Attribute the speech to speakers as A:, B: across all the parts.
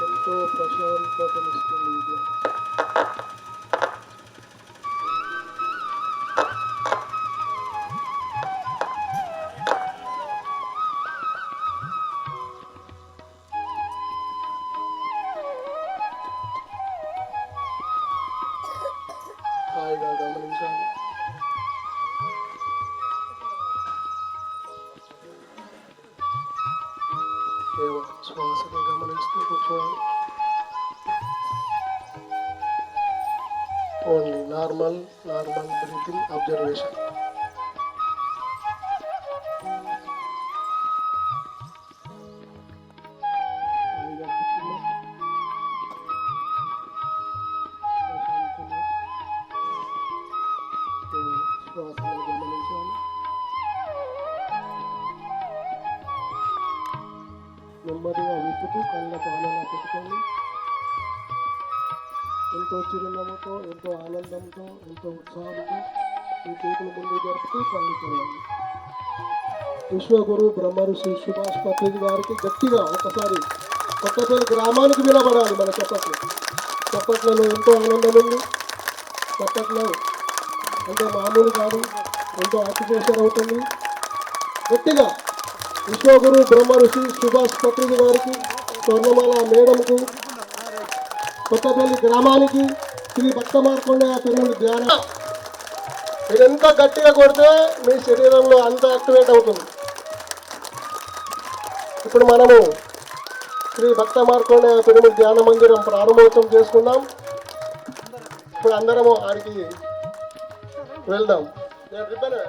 A: ఎంతో ప్రశాంతతనిస్తుంది ఇది. హాయిగా గమనించాలి. కేవలం శ్వాసను గమనిస్తూ కూర్చోవాలి. Only normal breathing observation. శ్వాసను గమనించాలి. నెమ్మదిగా విప్పుతూ కళ్ళ పాలన పెట్టుకోండి. ఎంతో చిరునవ్వుతో, ఎంతో ఆనందంతో, ఎంతో ఉత్సాహంతో ఈ చేతులు ముందు జరుపుతూ కళ్ళు తెరవండి. విశ్వగురు బ్రహ్మర్షి సుభాష్ పత్రిజీ గారికి గట్టిగా ఒకసారి కొత్తపల్లి గ్రామానికి వినబడాలి మన చప్పట్లు. చప్పట్లలో ఎంతో ఆనందం ఉంది. చప్పట్లో ఎంతో మామూలు కాదు, ఎంతో ఆర్టిఫిషియల్ అవుతుంది. గట్టిగా విశ్వగురు బ్రహ్మర్షి సుభాష్ పత్రిజీ గారికి, స్వర్ణమాల మేడంకు, కొత్తపల్లి గ్రామానికి, శ్రీ భక్త మార్కండేయ పెరుమాళ్ ధ్యాన. మీరు ఎంత గట్టిగా కొడితే మీ శరీరంలో అంత యాక్టివేట్ అవుతుంది. ఇప్పుడు మనము శ్రీ భక్త మార్కండేయ పెరుమాళ్ ధ్యాన మందిరం ప్రారంభోత్సవం చేసుకుందాం. ఇప్పుడు అందరము ఆడికి వెళ్దాం. రిబ్బన్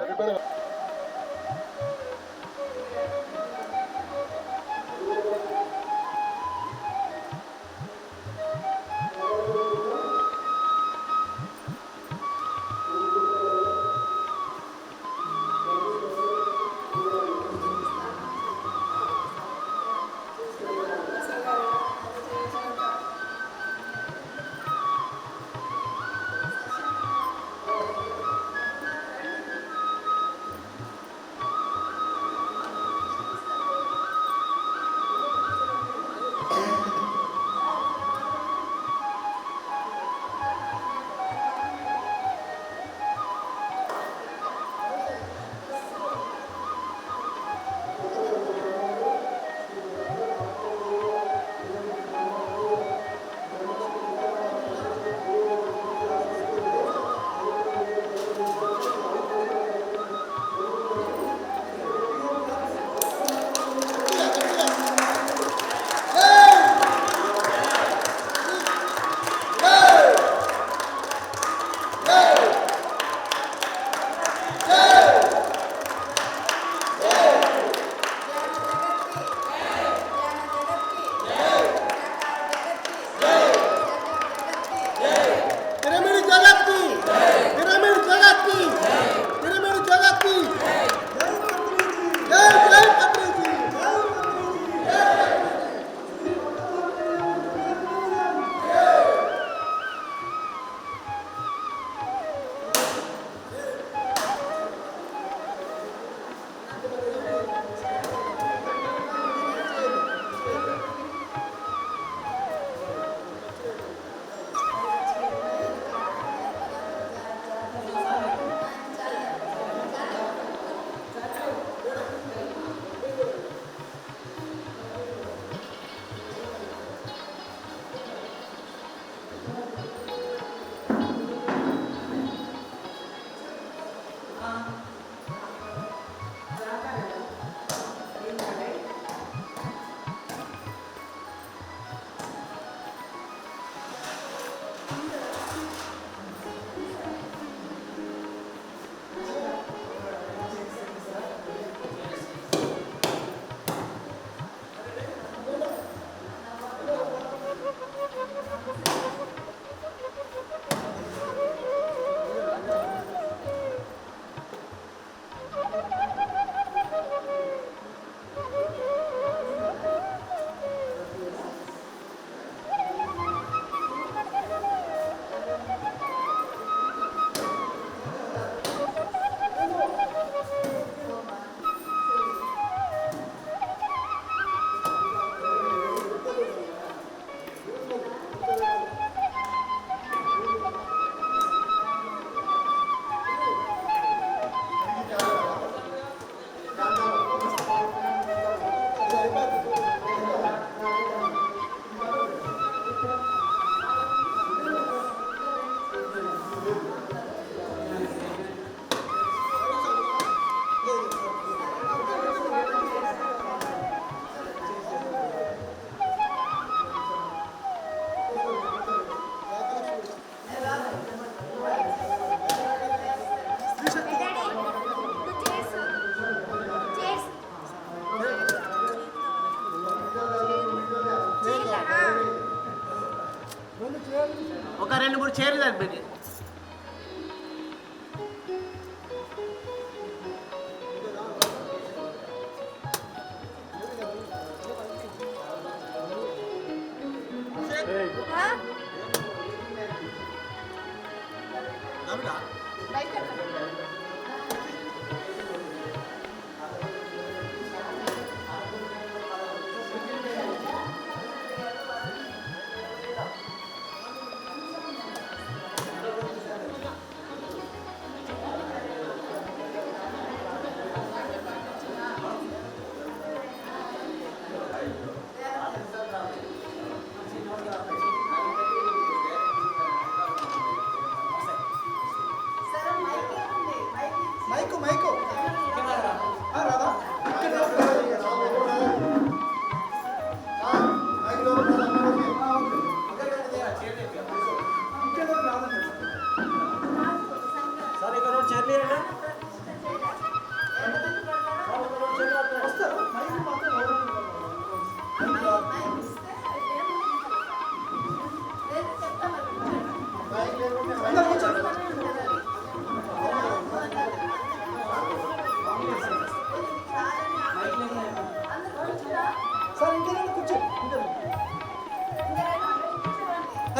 B: ఒక 2-3 చైర్లు సరిపోయి.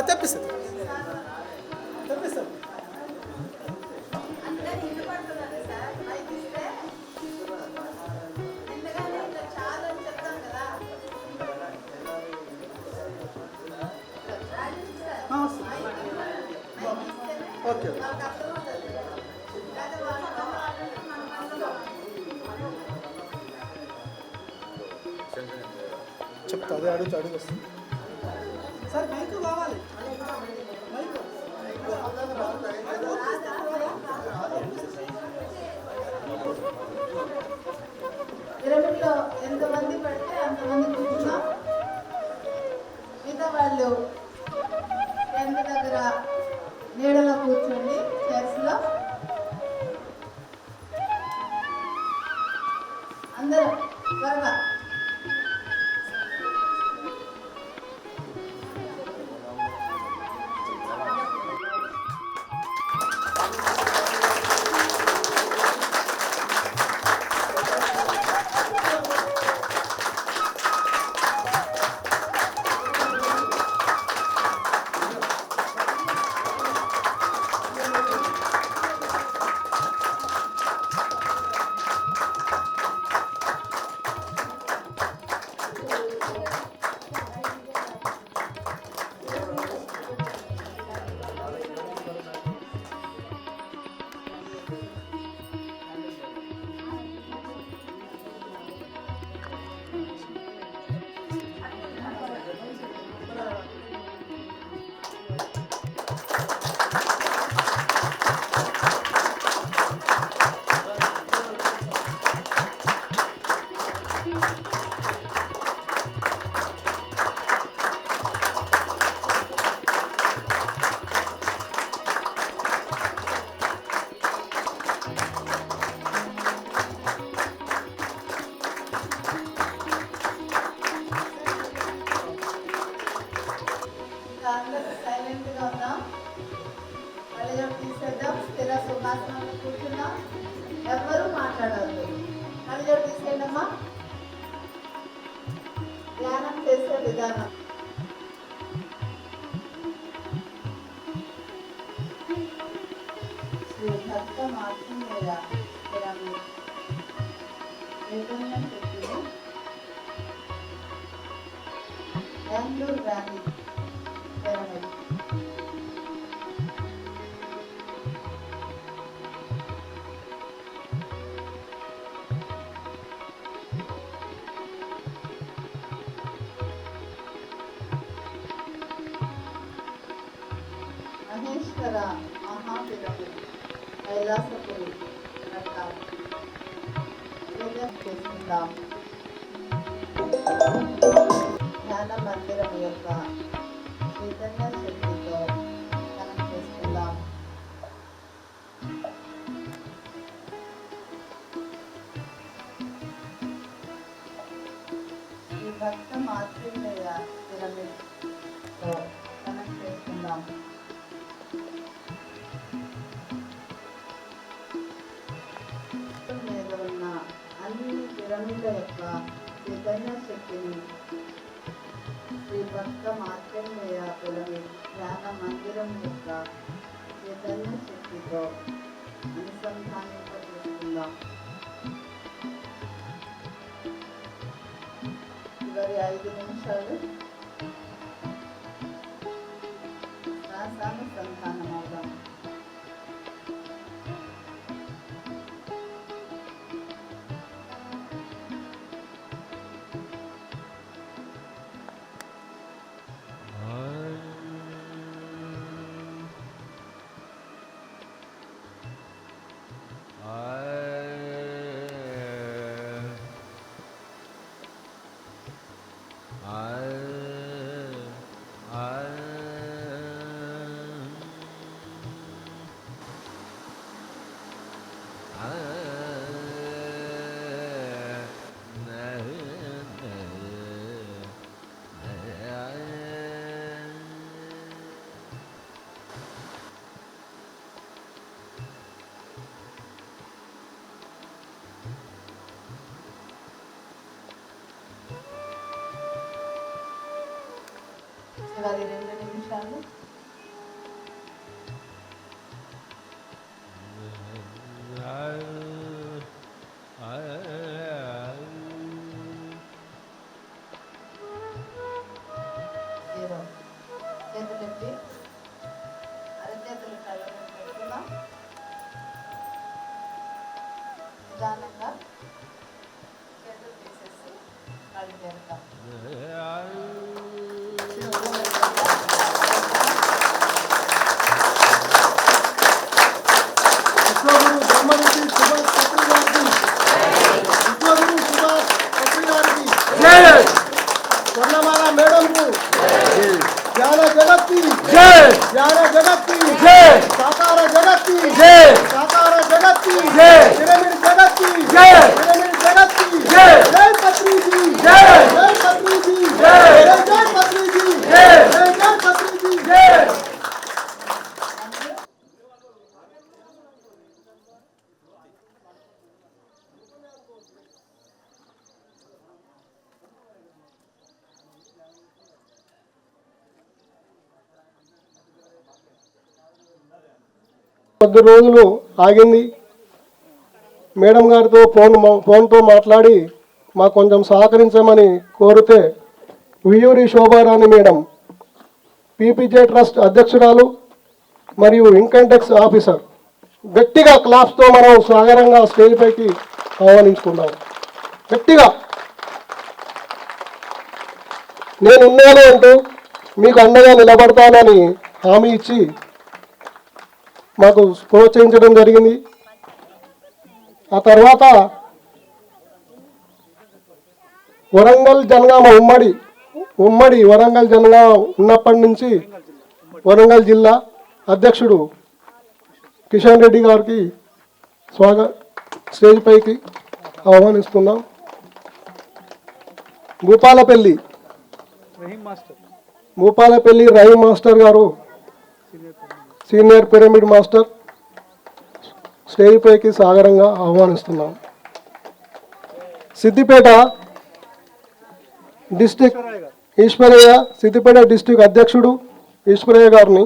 A: తెప్పిస్తాను. ఓకే చెప్తా, అదే అడుగు వస్తుంది సార్. మైకు కావాలి.
C: పిరమిడ్లో ఎంతమంది పడితే అంతమంది కూర్చున్నాం. మిగతా వాళ్ళు టెంట్ దగ్గర నీడలో కూర్చోండి, చైర్స్లో. అందరూ త్వరగా. సైలెంట్గా ఉన్నాం. కళ్ళజోడు తీసేద్దాం. స్థిర సుఖాసనంలో కూర్చున్నాం. ఎవ్వరూ మాట్లాడద్దు. కళ్ళజోడు తీసేయండమ్మా. ధ్యానం చేసే విధానం. శ్రీ భక్త మార్కండేయ పిరమిడ్ చైతన్యం పెట్టింది. Bengaluru valley pyramid. శ్వేతేశ్వర మహాపిరమిడ్ కైలాసపురి కట్టాలి. చేసుకుందాం. ధ్యాన మందిరం యొక్క చైతన్య శక్తితో కనెక్ట్ చేసుకుందాం. ఈ భక్త మాతృమయ పిరమిడ్ తో కనెక్ట్ చేసుకుందాం. మీద ఉన్న అన్ని పిరమిడ్ల యొక్క చైతన్య శక్తిని శ్రీ భక్త మార్కండేయ పిరమిడ్ ధ్యాన మందిరం యొక్క చైతన్య శక్తితో అనుసంధానింపజేసుకుందాం. చివరి 5 నిమిషాలు శ్వాసానుసంధానం అవుదాం. చివరి 2 నిమిషాలు చేతులెత్తి అరచేతులు కళ్ళలో పెట్టుకుందాం. నిదానంగా చేతులు తీసేసి కళ్ళు తెరుద్దాం.
A: విశ్వగురు బ్రహ్మర్షి సుభాష్ పత్రి గారికి, విశ్వగురు సుభాష్ పత్రి గారికి, స్వర్ణమాల మేడంకు, జ్ఞాన జగత్కి, జ్ఞాన జగత్కి, సాకార జగత్కి, సాకార జగత్కి, పిరమిడ్ జగత్కి, పిరమిడ్ జగత్కి, జై పత్రిజీ, జై పత్రిజీ, జై పత్రిజీ, జై పత్రిజీ, జై. కొద్ది రోజులు ఆగింది. మేడం గారితో ఫోన్తో మాట్లాడి మాకు కొంచెం సహకరించమని కోరితే వియూరి శోభారాణి మేడం, పీపీజే ట్రస్ట్ అధ్యక్షురాలు మరియు ఇన్కమ్ ట్యాక్స్ ఆఫీసర్, గట్టిగా క్లాప్స్తో మనం సాగరంగా స్టేజ్ పైకి ఆహ్వానించుకున్నాం. గట్టిగా నేను ఉన్నాను అంటూ మీకు అండగా నిలబడతానని హామీ ఇచ్చి మాకు ప్రోత్సహించడం జరిగింది. ఆ తర్వాత వరంగల్ జనగామ ఉమ్మడి వరంగల్ జనగామ ఉన్నప్పటి నుంచి వరంగల్ జిల్లా అధ్యక్షుడు కిషన్ రెడ్డి గారికి స్టేజ్ పైకి ఆహ్వానిస్తున్నాం. భూపాలపల్లి రహీం మాస్టర్ గారు, సీనియర్ పిరమిడ్ మాస్టర్, స్టేజ్ పైకి సాగరంగా ఆహ్వానిస్తున్నాం. సిద్దిపేట డిస్టిక్ సిద్దిపేట డిస్టిక్ అధ్యక్షుడు ఈశ్వరయ్య గారిని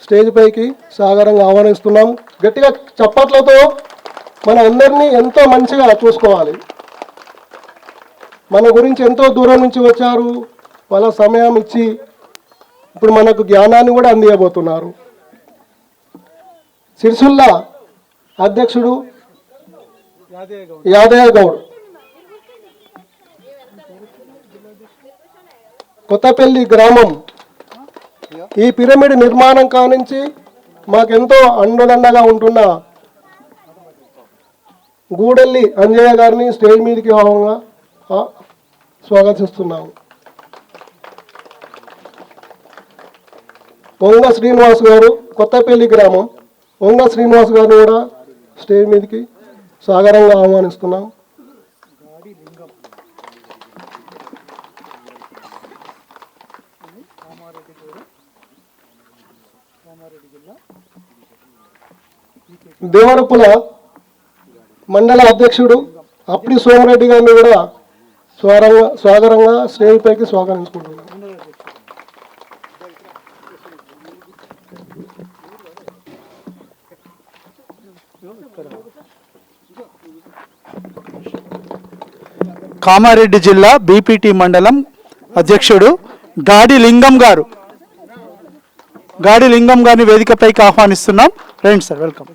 A: స్టేజ్ పైకి సాగరంగా ఆహ్వానిస్తున్నాం. గట్టిగా చప్పట్లతో మన అందరినీ ఎంతో మంచిగా చూసుకోవాలి. మన గురించి ఎంతో దూరం నుంచి వచ్చారు, వాళ్ళ సమయం ఇచ్చి ఇప్పుడు మనకు జ్ఞానాన్ని కూడా అందియబోతున్నారు. సిరిసిల్ల అధ్యక్షుడు యాదయ్య గౌడ్, కొత్తపల్లి గ్రామం, ఈ పిరమిడ్ నిర్మాణం కానుంచి మాకెంతో అండదండగా ఉంటున్న గూడెల్లి అంజయ్య గారిని స్టేజ్ మీదకి భావంగా స్వాగతిస్తున్నాము. వంగ శ్రీనివాస్ గారు, కొత్తపల్లి గ్రామం. వంగ శ్రీనివాస్ గారిని కూడా స్టేజ్ మీదకి సాగరంగా ఆహ్వానిస్తున్నాం. దేవరపుల మండల అధ్యక్షుడు అప్పటి సోమరెడ్డి గారిని కూడా స్వాగరంగా స్టేజ్ పైకి స్వాగతించుకుంటున్నాం.
D: కామారెడ్డి జిల్లా బీపీటీ మండలం అధ్యక్షుడు గాడి లింగం గారిని వేదికపైకి ఆహ్వానిస్తున్నాం. రండి sir, welcome.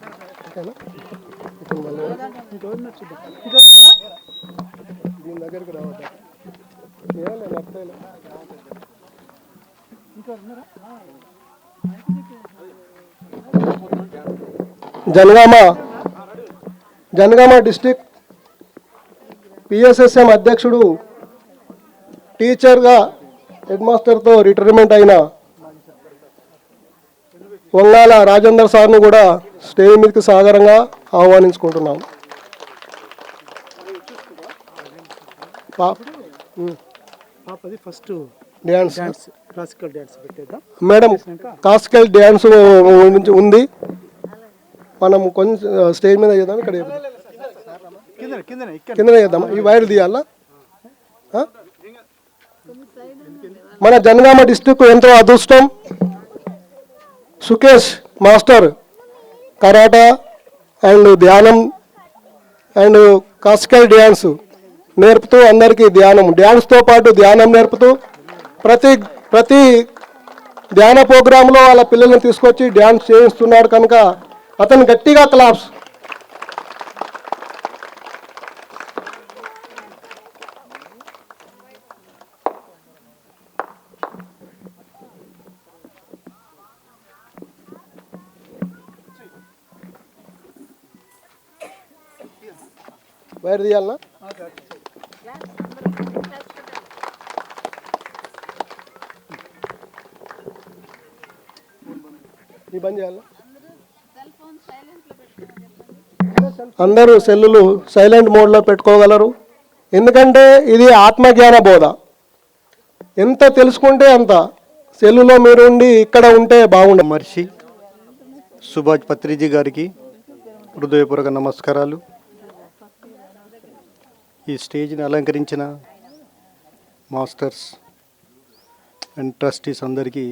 A: Janagama district PSSM అధ్యక్షుడు, టీచర్గా హెడ్ మాస్టర్తో రిటైర్మెంట్ అయిన వంగాల రాజేందర్ సార్ను కూడా స్టేజ్ మీదకి సాగరంగా ఆహ్వానించుకుంటున్నాం.
D: ఫస్ట్
A: డ్యాన్స్
D: క్లాసికల్ డ్యాన్స్ పెట్టేద్దాం
A: మేడం. క్లాసికల్ డ్యాన్స్ ఉంది, మనం కొంచెం స్టేజ్ మీద చేద్దాం. ఇక్కడ కింద చేద్దాం. ఈ వైర్ తీయాలా? మన జనగామ డిస్టిక్ ఎంతో అదృష్టం. సుకేష్ మాస్టర్ కరాటా అండ్ ధ్యానం అండ్ క్లాసికల్ డ్యాన్స్ నేర్పుతూ అందరికీ డ్యాన్స్తో పాటు ధ్యానం నేర్పుతూ ప్రతి ధ్యాన ప్రోగ్రాంలో వాళ్ళ పిల్లల్ని తీసుకొచ్చి డ్యాన్స్ చేయిస్తున్నాడు కనుక అతను గట్టిగా క్లాప్స్. వైర్ తీయాలనా? ఈ బంద్ చేయాలనా? అందరూ సెల్లులు సైలెంట్ మోడ్లో పెట్టుకోగలరు. ఎందుకంటే ఇది ఆత్మజ్ఞాన బోధ. ఎంత తెలుసుకుంటే అంత. సెల్లులో మీరు ఉండి ఇక్కడ ఉంటే బాగుండదు.
E: మహర్షి సుభాష్ పత్రిజీ గారికి హృదయపూర్వక నమస్కారాలు. ఈ స్టేజ్ని అలంకరించిన మాస్టర్స్ అండ్ ట్రస్టీస్ అందరికీ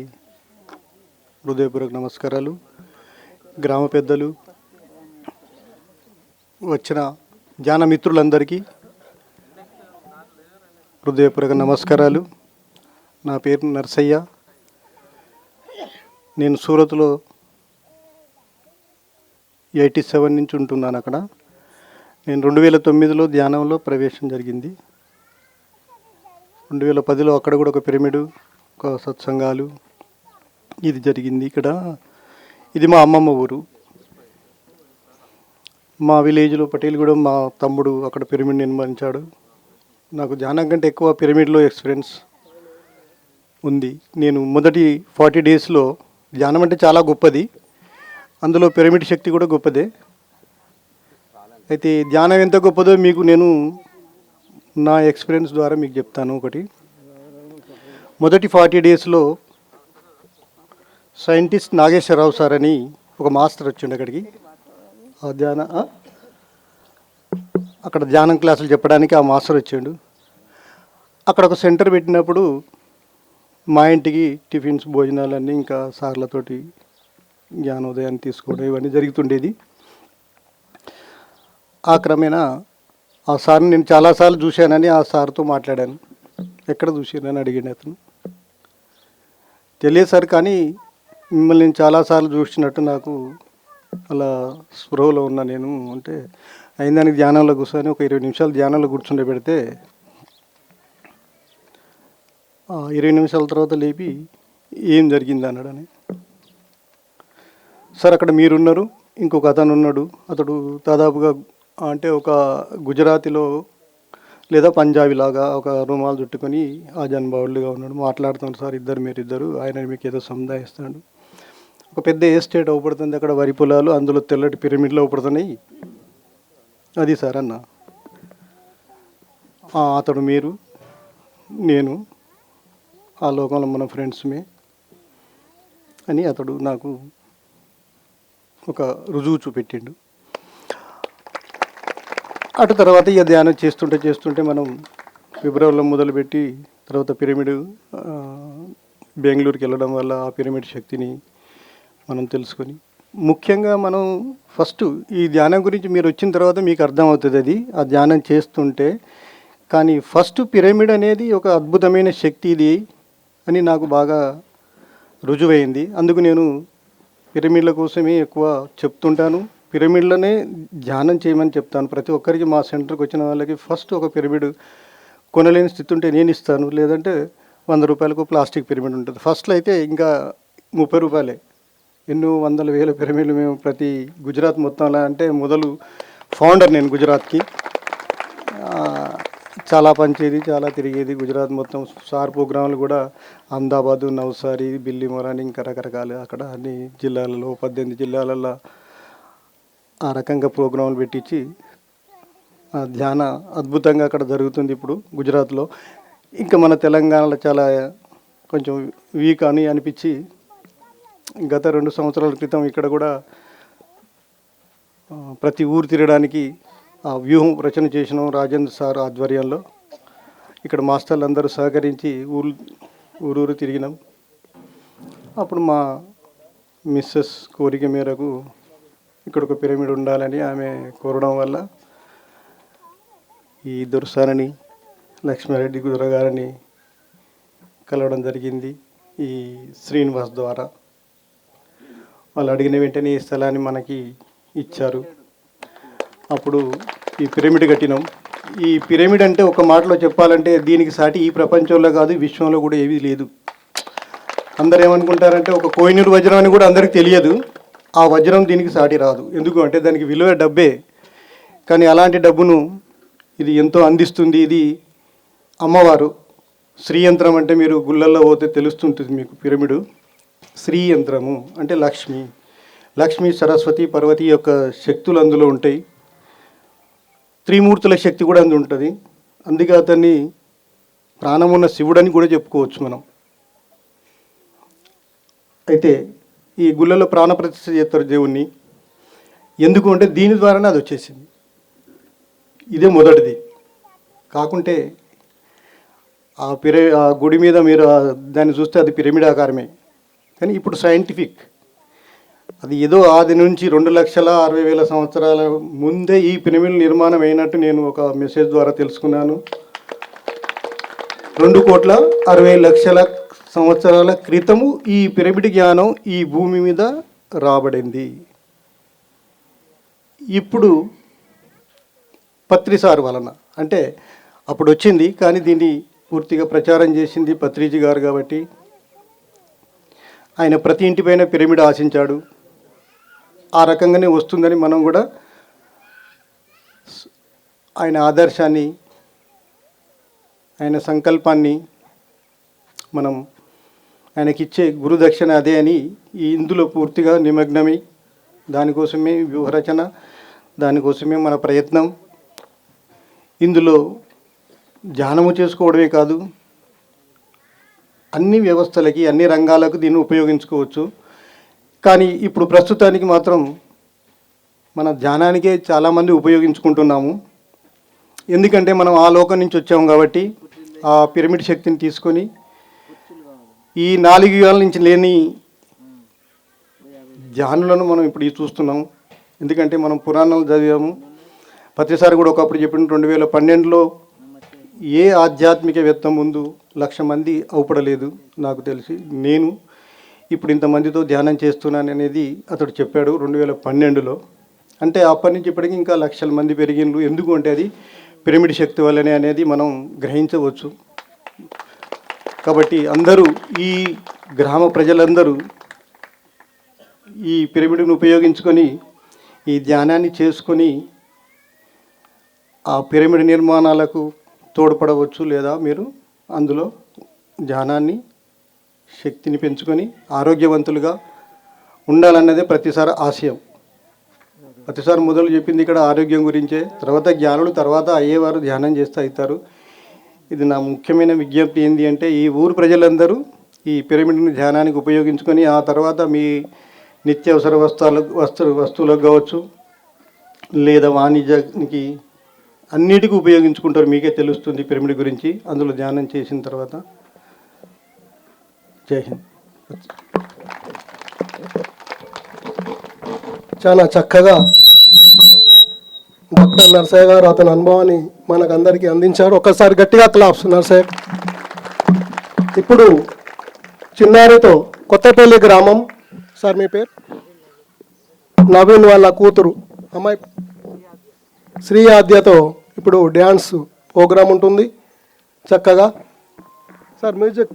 E: హృదయపూర్వక నమస్కారాలు. గ్రామ పెద్దలు, వచ్చిన ధ్యాన మిత్రులందరికీ హృదయపూర్వక నమస్కారాలు. నా పేరు నర్సయ్య. నేను సూరత్లో 87 నుంచి ఉంటున్నాను. అక్కడ నేను 2009లో ధ్యానంలో ప్రవేశం జరిగింది. 2010లో అక్కడ కూడా ఒక పిరమిడు, ఒక సత్సంగాలు ఇది జరిగింది. ఇది మా అమ్మమ్మ ఊరు. మా విలేజ్లో పటేల్గూడెం మా తమ్ముడు అక్కడ పిరమిడ్ నిర్మించాడు. నాకు ధ్యానం కంటే ఎక్కువ పిరమిడ్లో ఎక్స్పీరియన్స్ ఉంది. నేను మొదటి 40 డేస్లో ధ్యానం అంటే చాలా గొప్పది, అందులో పిరమిడ్ శక్తి కూడా గొప్పదే. అయితే ధ్యానం ఎంత గొప్పదో మీకు నేను నా ఎక్స్పీరియన్స్ ద్వారా మీకు చెప్తాను. మొదటి 40 డేస్లో సైంటిస్ట్ నాగేశ్వరరావు సార్ అని ఒక మాస్టర్ వచ్చిండు అక్కడికి. అక్కడ ధ్యానం క్లాసులు చెప్పడానికి ఆ మాస్టర్ వచ్చిండు. అక్కడ ఒక సెంటర్ పెట్టినప్పుడు మా ఇంటికి టిఫిన్స్, భోజనాలన్నీ ఇంకా సార్లతోటి జ్ఞానోదయాన్ని తీసుకోవడం ఇవన్నీ జరుగుతుండేది. ఆ క్రమేణా ఆ సార్ని నేను చాలాసార్లు చూశానని ఆ సార్తో మాట్లాడాను. ఎక్కడ చూశానని అడిగాను. అతను తెలియదు సార్, కానీ మిమ్మల్ని నేను చాలాసార్లు చూసినట్టు నాకు అలా స్పృహలో ఉన్నా నేను అంటే అయిందానికి ధ్యానంలో కూర్చొని ఒక 20 నిమిషాలు ధ్యానంలో కూర్చుండే పెడితే 20 నిమిషాల తర్వాత లేపి ఏం జరిగింది అన్నాడని. సార్ అక్కడ మీరున్నారు, ఇంకొక అతను ఉన్నాడు, అతడు దాదాపుగా అంటే ఒక గుజరాతీలో లేదా పంజాబీ లాగా ఒక రుమాలు చుట్టుకొని ఆ జన్బావులుగా ఉన్నాడు. మాట్లాడుతున్నాడు, సార్ మీరిద్దరు ఆయన మీకు ఏదో సముదాయిస్తాడు. ఒక పెద్ద ఎస్టేట్ అవపడుతుంది, అక్కడ వరి పొలాలు, అందులో తెల్లటి పిరమిడ్లు అవపడుతున్నాయి. అది సార్ అన్న. అతడు మీరు, నేను ఆ లోకంలో మన ఫ్రెండ్స్మే అని అతడు నాకు ఒక రుజువు చూపెట్టిండు. అటు తర్వాత ఇక ధ్యానం చేస్తుంటే మనం ఫిబ్రవరిలో మొదలుపెట్టి తర్వాత పిరమిడ్ బెంగళూరుకి వెళ్ళడం వల్ల ఆ పిరమిడ్ శక్తిని మనం తెలుసుకొని, ముఖ్యంగా మనం ఫస్ట్ ఈ ధ్యానం గురించి మీరు వచ్చిన తర్వాత మీకు అర్థమవుతుంది అది ఆ ధ్యానం చేస్తుంటే. కానీ ఫస్ట్ పిరమిడ్ అనేది ఒక అద్భుతమైన శక్తి ఇది అని నాకు బాగా రుజువైంది. అందుకు నేను పిరమిడ్ల కోసమే ఎక్కువ చెప్తుంటాను, పిరమిడ్లనే ధ్యానం చేయమని చెప్తాను ప్రతి ఒక్కరికి. మా సెంటర్కి వచ్చిన వాళ్ళకి ఫస్ట్ ఒక పిరమిడ్ కొనలేని స్థితి ఉంటే నేను ఇస్తాను, లేదంటే 100 రూపాయలకు ప్లాస్టిక్ పిరమిడ్ ఉంటుంది. ఫస్ట్లో అయితే ఇంకా 30 రూపాయలే. ఎన్నో వందల వేల పిరమిడ్లు మేము ప్రతి గుజరాత్ మొత్తంలో, అంటే మొదలు ఫౌండర్ నేను గుజరాత్కి. చాలా పనిచేది, చాలా తిరిగేది గుజరాత్ మొత్తం. సార్ ప్రోగ్రాంలు కూడా అహ్మదాబాదు, నవ్సారి, బిల్లిమోరా అని ఇంకా రకరకాలు అక్కడ అన్ని జిల్లాలలో 18 జిల్లాలలో ఆ రకంగా ప్రోగ్రాంలు పెట్టించి ధ్యాన అద్భుతంగా అక్కడ జరుగుతుంది ఇప్పుడు గుజరాత్లో. ఇంకా మన తెలంగాణలో చాలా కొంచెం వీక్ అని అనిపించి గత 2 సంవత్సరాల క్రితం ఇక్కడ కూడా ప్రతి ఊరు తిరగడానికి ఆ వ్యూహం రచన చేసినాం రాజేంద్ర సార్ ఆధ్వర్యంలో. ఇక్కడ మాస్టర్లు అందరూ సహకరించి ఊరూరు తిరిగినాం. అప్పుడు మా మిస్సెస్ కోరిక మేరకు ఇక్కడ ఒక పిరమిడ్ ఉండాలని ఆమె కోరడం వల్ల ఈ దొరసానని లక్ష్మారెడ్డి గురగారిని కలవడం జరిగింది ఈ శ్రీనివాస్ ద్వారా. వాళ్ళు అడిగిన వెంటనే ఈ స్థలాన్ని మనకి ఇచ్చారు. అప్పుడు ఈ పిరమిడ్ కట్టినాం. ఈ పిరమిడ్ అంటే ఒక మాటలో చెప్పాలంటే దీనికి సాటి ఈ ప్రపంచంలో కాదు, విశ్వంలో కూడా ఏమీ లేదు. అందరు ఏమనుకుంటారంటే ఒక కోహినూరు వజ్రం అని కూడా అందరికీ తెలియదు. ఆ వజ్రం దీనికి సాటి రాదు. ఎందుకు అంటే దానికి విలువ డబ్బే. కానీ అలాంటి డబ్బును ఇది ఎంతో అందిస్తుంది. ఇది అమ్మవారు శ్రీ యంత్రం అంటే మీరు గుళ్ళల్లో పోతే తెలుస్తుంటుంది మీకు. పిరమిడ్ శ్రీ యంత్రము అంటే లక్ష్మి సరస్వతి పార్వతి యొక్క శక్తులు అందులో ఉంటాయి. త్రిమూర్తుల శక్తి కూడా అందు ఉంటుంది. అందుకే అతన్ని ప్రాణమున్న శివుడని కూడా చెప్పుకోవచ్చు మనం. అయితే ఈ గుళ్ళలో ప్రాణప్రతిష్ఠ చేస్తారు దేవుణ్ణి. ఎందుకు అంటే దీని ద్వారానే అది వచ్చేసింది. ఇదే మొదటిది. కాకుంటే ఆ గుడి మీద మీరు దాన్ని చూస్తే అది పిరమిడ్ ఆకారమే. కానీ ఇప్పుడు సైంటిఫిక్ అది ఏదో ఆది నుంచి 2,60,000 సంవత్సరాల ముందే ఈ పిరమిడ్ నిర్మాణం అయినట్టు నేను ఒక మెసేజ్ ద్వారా తెలుసుకున్నాను. 2,60,00,000 సంవత్సరాల క్రితము ఈ పిరమిడ్ జ్ఞానం ఈ భూమి మీద రాబడింది. ఇప్పుడు పత్రిసార్ వలన అంటే అప్పుడు వచ్చింది, కానీ దీన్ని పూర్తిగా ప్రచారం చేసింది పత్రిజీ గారు. కాబట్టి ఆయన ప్రతి ఇంటిపైన పిరమిడ్ ఆశించాడు. ఆ రకంగానే వస్తుందని మనం కూడా ఆయన ఆదర్శాన్ని, ఆయన సంకల్పాన్ని మనం ఆయనకిచ్చే గురుదక్షిణ అదే అని ఇందులో పూర్తిగా నిమగ్నమై దానికోసమే వ్యూహరచన, దానికోసమే మన ప్రయత్నం. ఇందులో ధ్యానము చేసుకోవడమే కాదు, అన్ని వ్యవస్థలకి అన్ని రంగాలకు దీన్ని ఉపయోగించుకోవచ్చు. కానీ ఇప్పుడు ప్రస్తుతానికి మాత్రం మన ధ్యానానికే చాలామంది ఉపయోగించుకుంటున్నాము. ఎందుకంటే మనం ఆ లోకం నుంచి వచ్చాము కాబట్టి ఆ పిరమిడ్ శక్తిని తీసుకొని ఈ 4 యుగాల నుంచి లేని ధ్యానులను మనం ఇప్పుడు చూస్తున్నాం. ఎందుకంటే మనం పురాణాలు చదివాము. ప్రతిసారి కూడా ఒకప్పుడు చెప్పిన 2012లో ఏ ఆధ్యాత్మికవేత్త ముందు 1,00,000 మంది అవుపడలేదు నాకు తెలిసి. నేను ఇప్పుడు ఇంతమందితో ధ్యానం చేస్తున్నాను అనేది అతడు చెప్పాడు 2012లో. అంటే అప్పటి నుంచి ఇప్పటికీ ఇంకా 1,00,000 మంది పెరిగిండ్రు. ఎందుకు అంటే అది పిరమిడ్ శక్తి వల్లనే అనేది మనం గ్రహించవచ్చు. కాబట్టి అందరూ ఈ గ్రామ ప్రజలందరూ ఈ పిరమిడ్ను ఉపయోగించుకొని ఈ ధ్యానాన్ని చేసుకొని ఆ పిరమిడ్ నిర్మాణాలకు తోడ్పడవచ్చు, లేదా మీరు అందులో ధ్యానాన్ని శక్తిని పెంచుకొని ఆరోగ్యవంతులుగా ఉండాలన్నదే ప్రతిసారి ఆశయం. ప్రతిసారి మొదలు చెప్పింది ఇక్కడ ఆరోగ్యం గురించే. తర్వాత జ్ఞానులు తర్వాత అయ్యేవారు ధ్యానం చేస్తూ అవుతారు. ఇది నా ముఖ్యమైన విజ్ఞప్తి ఏంటి అంటే, ఈ ఊరు ప్రజలందరూ ఈ పిరమిడ్ని ధ్యానానికి ఉపయోగించుకొని ఆ తర్వాత మీ నిత్యావసర వస్తువులకు కావచ్చు, లేదా వాణిజ్యానికి అన్నిటికీ ఉపయోగించుకుంటారు. మీకే తెలుస్తుంది పిరమిడ్ గురించి అందులో ధ్యానం చేసిన తర్వాత. జై హింద్.
A: చాలా చక్కగా డాక్టర్ నరసయ్య గారు అతని అనుభవాన్ని మనకందరికీ అందించారు. ఒకసారి గట్టిగా క్లాప్స్ నరసయ్య. ఇప్పుడు చిన్నారితో కొత్తపల్లి గ్రామం, సార్ మీ పేరు? నవీన్ వాళ్ళ కూతురు అమ్మాయి శ్రీ ఆద్యతో ఇప్పుడు డ్యాన్స్ ప్రోగ్రాం ఉంటుంది. చక్కగా సార్ మ్యూజిక్.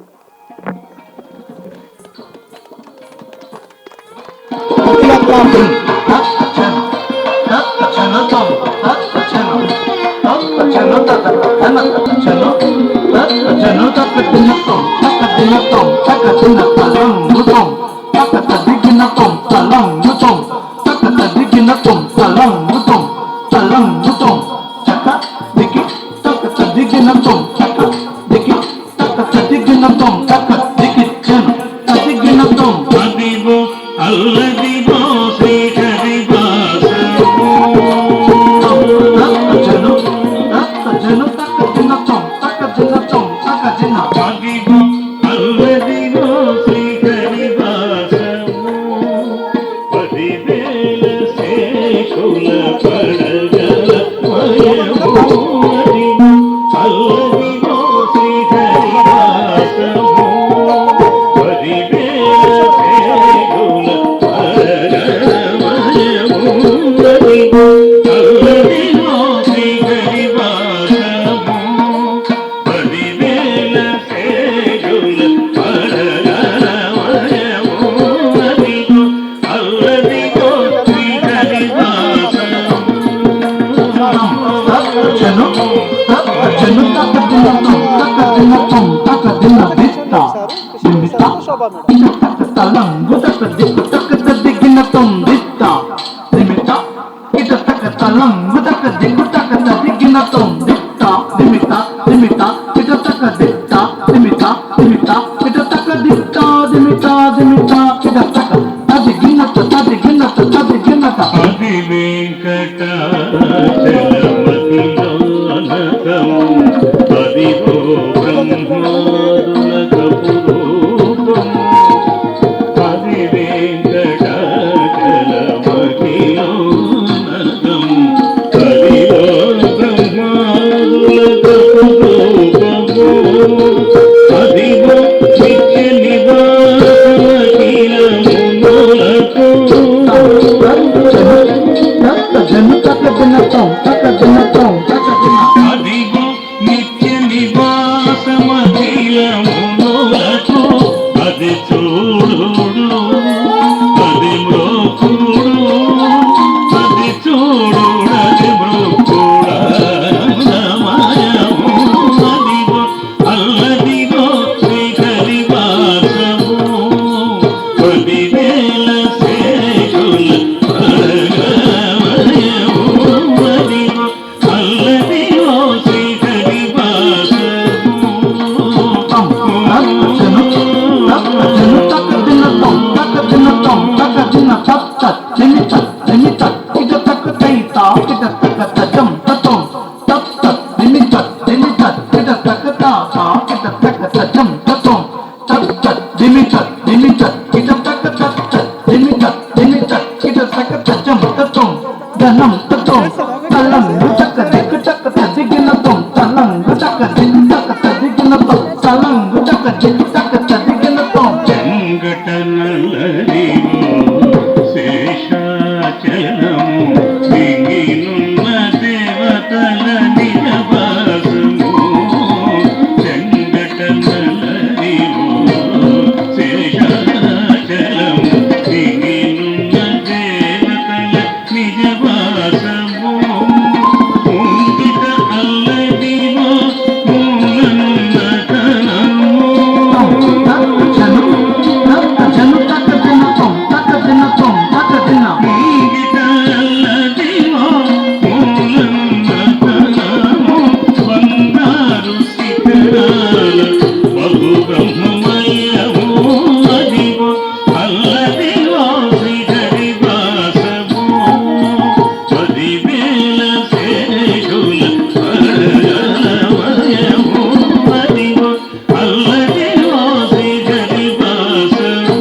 F: శేషాచలం బహు బ్రహ్మమయము అదిగో అల్లదిగో శ్రీహరి వాసము 10,000 శేషుల పరమయము అదిగో అల్లదిగో శ్రీహరి వాసము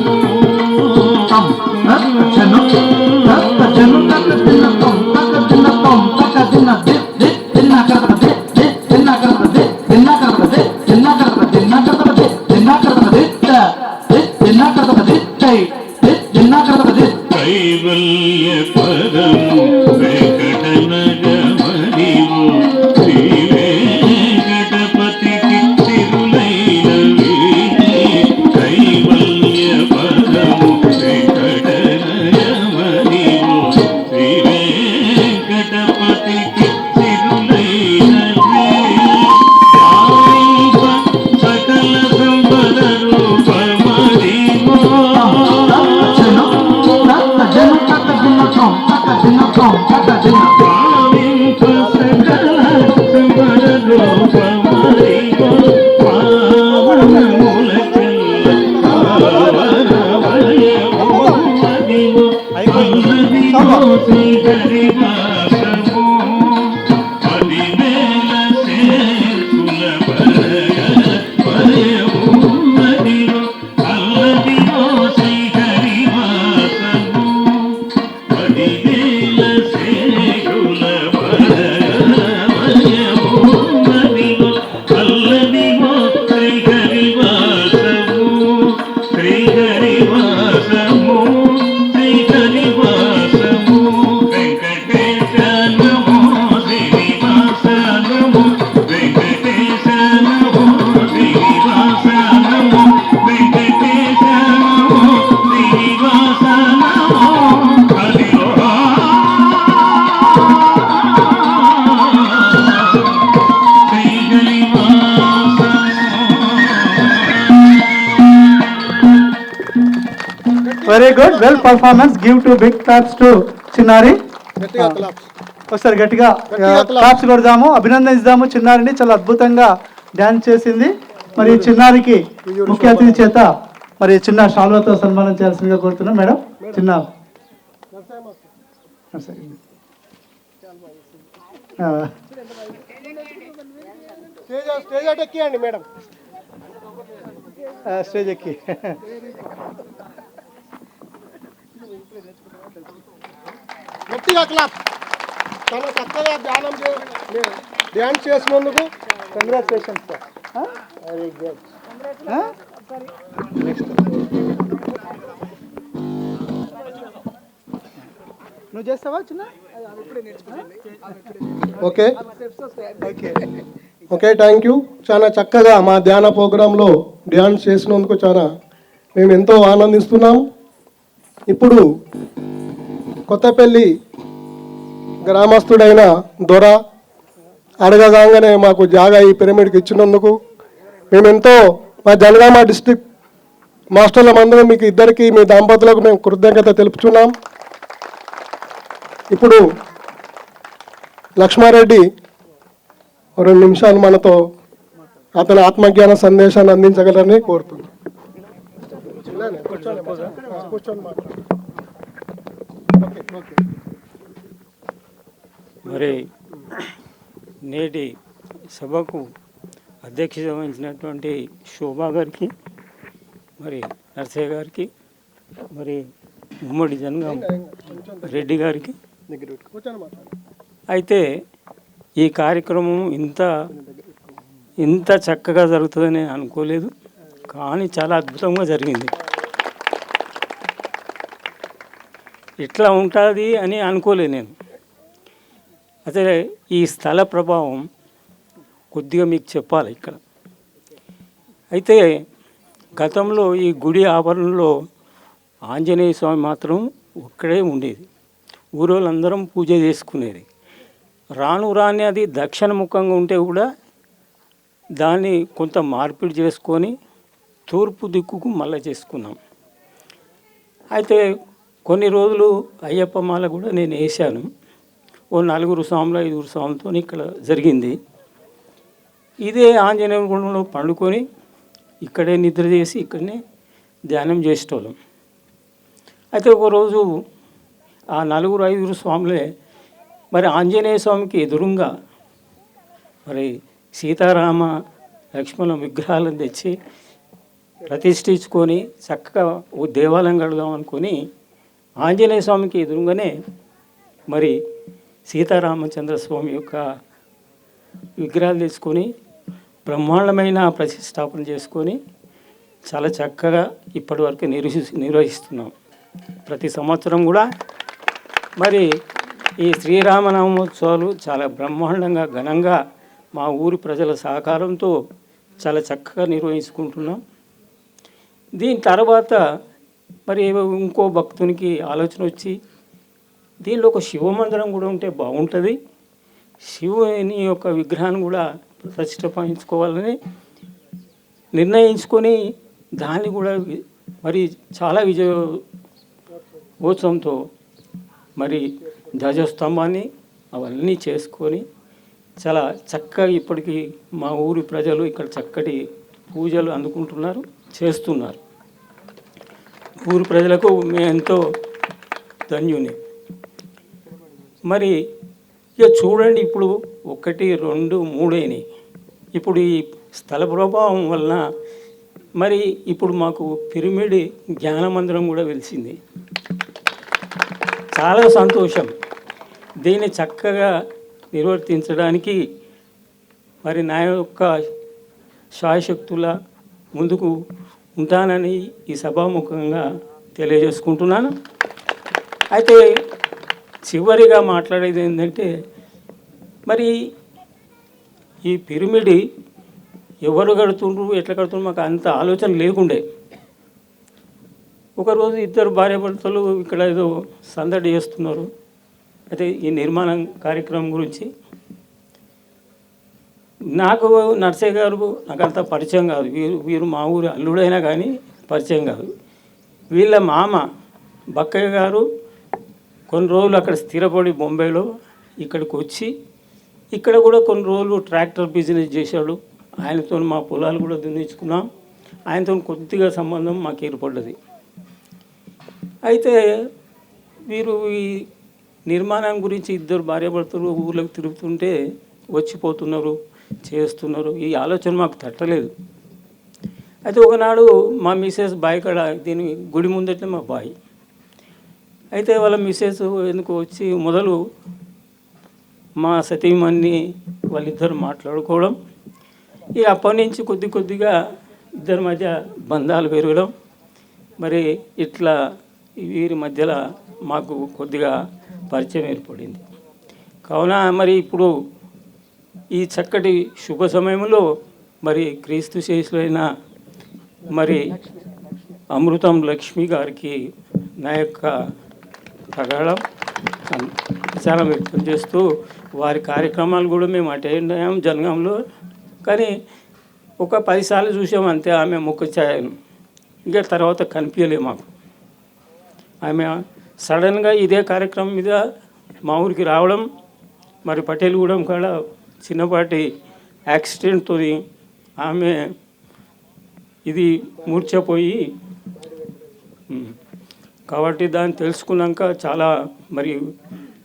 F: కైవల్య పదము వెంకటనగమదివో శ్రీ వెంకటపతికి తిరులైనవి కైవల్య పదము వెంకటనగమదివో శ్రీ వెంకటపతికి తిరులైనవి సకల సంపద రూపమదివో
D: very good, well performance. Give two big claps to చిన్నారి.
A: గట్టిగా claps.
D: ఒకసారి గట్టిగా
A: గట్టిగా claps.
D: క్లాప్స్ కొడదాము, అభినందించుదాము. చిన్నారిని చాలా అద్భుతంగా డ్యాన్స్ చేసింది. మరి ఈ చిన్నారికి ముఖ్య అతిథి చేత మరి చిన్న షాల్వాతో సన్మానం చేయాల్సిందిగా కోరుతున్నాం. మేడం చిన్న
A: స్టేజ్ అటు ఎక్కియండి మేడం.
D: స్టేజ్ ఎక్కి
A: గట్టిగా క్లాప్. చాలా చక్కగా డ్యాన్స్ చేసినందుకు
D: కంగ్రాచులేషన్స్. Very good. నువ్వు చేస్తావా చిన్న?
A: Okay
D: okay
A: okay, thank you. చాలా చక్కగా మా ధ్యాన ప్రోగ్రాంలో డ్యాన్స్ చేసినందుకు చాలా మేము ఎంతో ఆనందిస్తున్నాం. ఇప్పుడు కొత్తపల్లి గ్రామస్తుడైన దొర అడగగానే మాకు జాగా ఈ పిరమిడ్కి ఇచ్చినందుకు మేమెంతో మా జనగామ డిస్టిక్ మాస్టర్ల మందరం మీకు ఇద్దరికి మీ దంపతులకు మేము కృతజ్ఞత తెలుపుతున్నాం. ఇప్పుడు లక్ష్మారెడ్డి 2 నిమిషాలు మనతో అతని ఆత్మజ్ఞాన సందేశాన్ని అందించగలరని కోరుతున్నాం.
G: మరి నేటి సభకు అధ్యక్షత వహించినటువంటి శోభా గారికి, మరి నర్సయ్య గారికి, మరి ఉమ్మడి జనగాం రెడ్డి గారికి. అయితే ఈ కార్యక్రమం ఇంత చక్కగా జరుగుతుందని అనుకోలేదు, కానీ చాలా అద్భుతంగా జరిగింది. ఇట్లా ఉంటుంది అని అనుకోలేదు నేను. అయితే ఈ స్థల ప్రభావం కొద్దిగా మీకు చెప్పాలి ఇక్కడ. అయితే గతంలో ఈ గుడి ఆవరణలో ఆంజనేయ స్వామి మాత్రం ఒక్కడే ఉండేది. ఊరోళ్ళందరం పూజ చేసుకునేది. రాను రాని అది దక్షిణముఖంగా ఉంటే కూడా దాన్ని కొంత మార్పిడి చేసుకొని తూర్పు దిక్కుకు మళ్ళీ చేసుకున్నాం. అయితే కొన్ని రోజులు అయ్యప్ప మాల కూడా నేను వేసాను. ఓ 4 స్వాములు 5 స్వాములతో ఇక్కడ జరిగింది. ఇదే ఆంజనేయ గుండంలో పండుకొని ఇక్కడే నిద్ర చేసి ఇక్కడనే ధ్యానం చేసేటోళ్ళం. అయితే ఒకరోజు ఆ 4-5 స్వాములే మరి ఆంజనేయ స్వామికి ఎదురుగా మరి సీతారామ లక్ష్మణ విగ్రహాలను తెచ్చి ప్రతిష్ఠించుకొని చక్కగా ఓ దేవాలయం కడదాం అనుకొని ఆంజనేయ స్వామికి ఎదురుగానే మరి సీతారామచంద్ర స్వామి యొక్క విగ్రహాలు తెచ్చుకొని బ్రహ్మాండమైన ప్రతిష్టాపన చేసుకొని చాలా చక్కగా ఇప్పటి వరకు నిర్వహిస్తున్నాం. ప్రతి సంవత్సరం కూడా మరి ఈ శ్రీరామనవమోత్సవాలు చాలా బ్రహ్మాండంగా ఘనంగా మా ఊరి ప్రజల సహకారంతో చాలా చక్కగా నిర్వహించుకుంటున్నాం. దీని తర్వాత మరి ఇంకో భక్తునికి ఆలోచన వచ్చి దీనిలో ఒక శివమందిరం కూడా ఉంటే బాగుంటుంది, శివుని యొక్క విగ్రహాన్ని కూడా ప్రతిష్ఠించుకోవాలని నిర్ణయించుకొని దాన్ని కూడా మరి చాలా విజయోత్సవంతో మరి ధ్వజస్తంభాన్ని అవన్నీ చేసుకొని చాలా చక్కగా ఇప్పటికీ మా ఊరి ప్రజలు ఇక్కడ చక్కటి పూజలు అందుకుంటున్నారు, చేస్తున్నారు. ఊరి ప్రజలకు మేము ఎంతో ధన్యుని. మరి ఇక చూడండి, ఇప్పుడు 1, 2, 3 అయినాయి. ఇప్పుడు ఈ స్థల ప్రభావం వలన మరి ఇప్పుడు మాకు పిరమిడ్ జ్ఞాన మందిరం కూడా వెలిసింది. చాలా సంతోషం. దీన్ని చక్కగా నిర్వర్తించడానికి మరి నా యొక్క శాయశక్తుల ముందుకు ఉంటానని ఈ సభాముఖంగా తెలియజేసుకుంటున్నాను. అయితే చివరిగా మాట్లాడేది ఏంటంటే మరి ఈ పిరమిడ్ ఎవరు కడుతుండ్రు ఎట్లా కడుతుండ్రు మాకు అంత ఆలోచన లేకుండే. ఒకరోజు 2 భార్యాభర్తలు ఇక్కడ ఏదో సందడి చేస్తున్నారు. అయితే ఈ నిర్మాణం కార్యక్రమం గురించి నాకు నర్సయ్య గారు నాకు అంత పరిచయం కాదు. వీరు మా ఊరి అల్లుడైనా కానీ పరిచయం కాదు. వీళ్ళ మామ బక్కయ్య గారు కొన్ని రోజులు అక్కడ స్థిరపడి బొంబాయిలో ఇక్కడికి వచ్చి ఇక్కడ కూడా కొన్ని రోజులు ట్రాక్టర్ బిజినెస్ చేశాడు. ఆయనతో మా పొలాలు కూడా దున్నించుకున్నాం. ఆయనతో కొద్దిగా సంబంధం మాకు ఏర్పడ్డది. అయితే వీరు ఈ నిర్మాణం గురించి 2 భార్యాభర్తలు ఊళ్ళకి తిరుగుతుంటే వచ్చిపోతున్నారు, చేస్తున్నారు. ఈ ఆలోచన మాకు తట్టలేదు. అయితే ఒకనాడు మా మిసెస్ బాయ్ కాడ దీని గుడి ముందటే మా బాయ్. అయితే వాళ్ళ మిసెస్ ఎందుకు వచ్చి మొదలు మా సతీమణి వాళ్ళిద్దరు మాట్లాడుకోవడం, ఇక అప్పటి నుంచి కొద్దిగా ఇద్దరి మధ్య బంధాలు పెరగడం, మరి ఇట్లా వీరి మధ్యలో మాకు కొద్దిగా పరిచయం ఏర్పడింది. కావున మరి ఇప్పుడు ఈ చక్కటి శుభ సమయంలో మరి క్రీస్తు శేషులైన మరి అమృతం లక్ష్మి గారికి నా యొక్క ప్రగాఢం విచారం వ్యక్తం చేస్తూ వారి కార్యక్రమాలు కూడా మేము అటెండ్ అయ్యాం జనగాంలో. కానీ ఒక 10 సార్లు చూసాం అంతే ఆమె ముఖ ఛాయను. ఇంకా తర్వాత కనిపించలే మాకు. ఆమె సడన్గా ఇదే కార్యక్రమం మీద మా ఊరికి రావడం, మరి పటేల్గూడెం కాడ చిన్నపాటి యాక్సిడెంట్తో ఆమె ఇది మూర్ఛపోయి, కాబట్టి దాన్ని తెలుసుకున్నాక చాలా మరి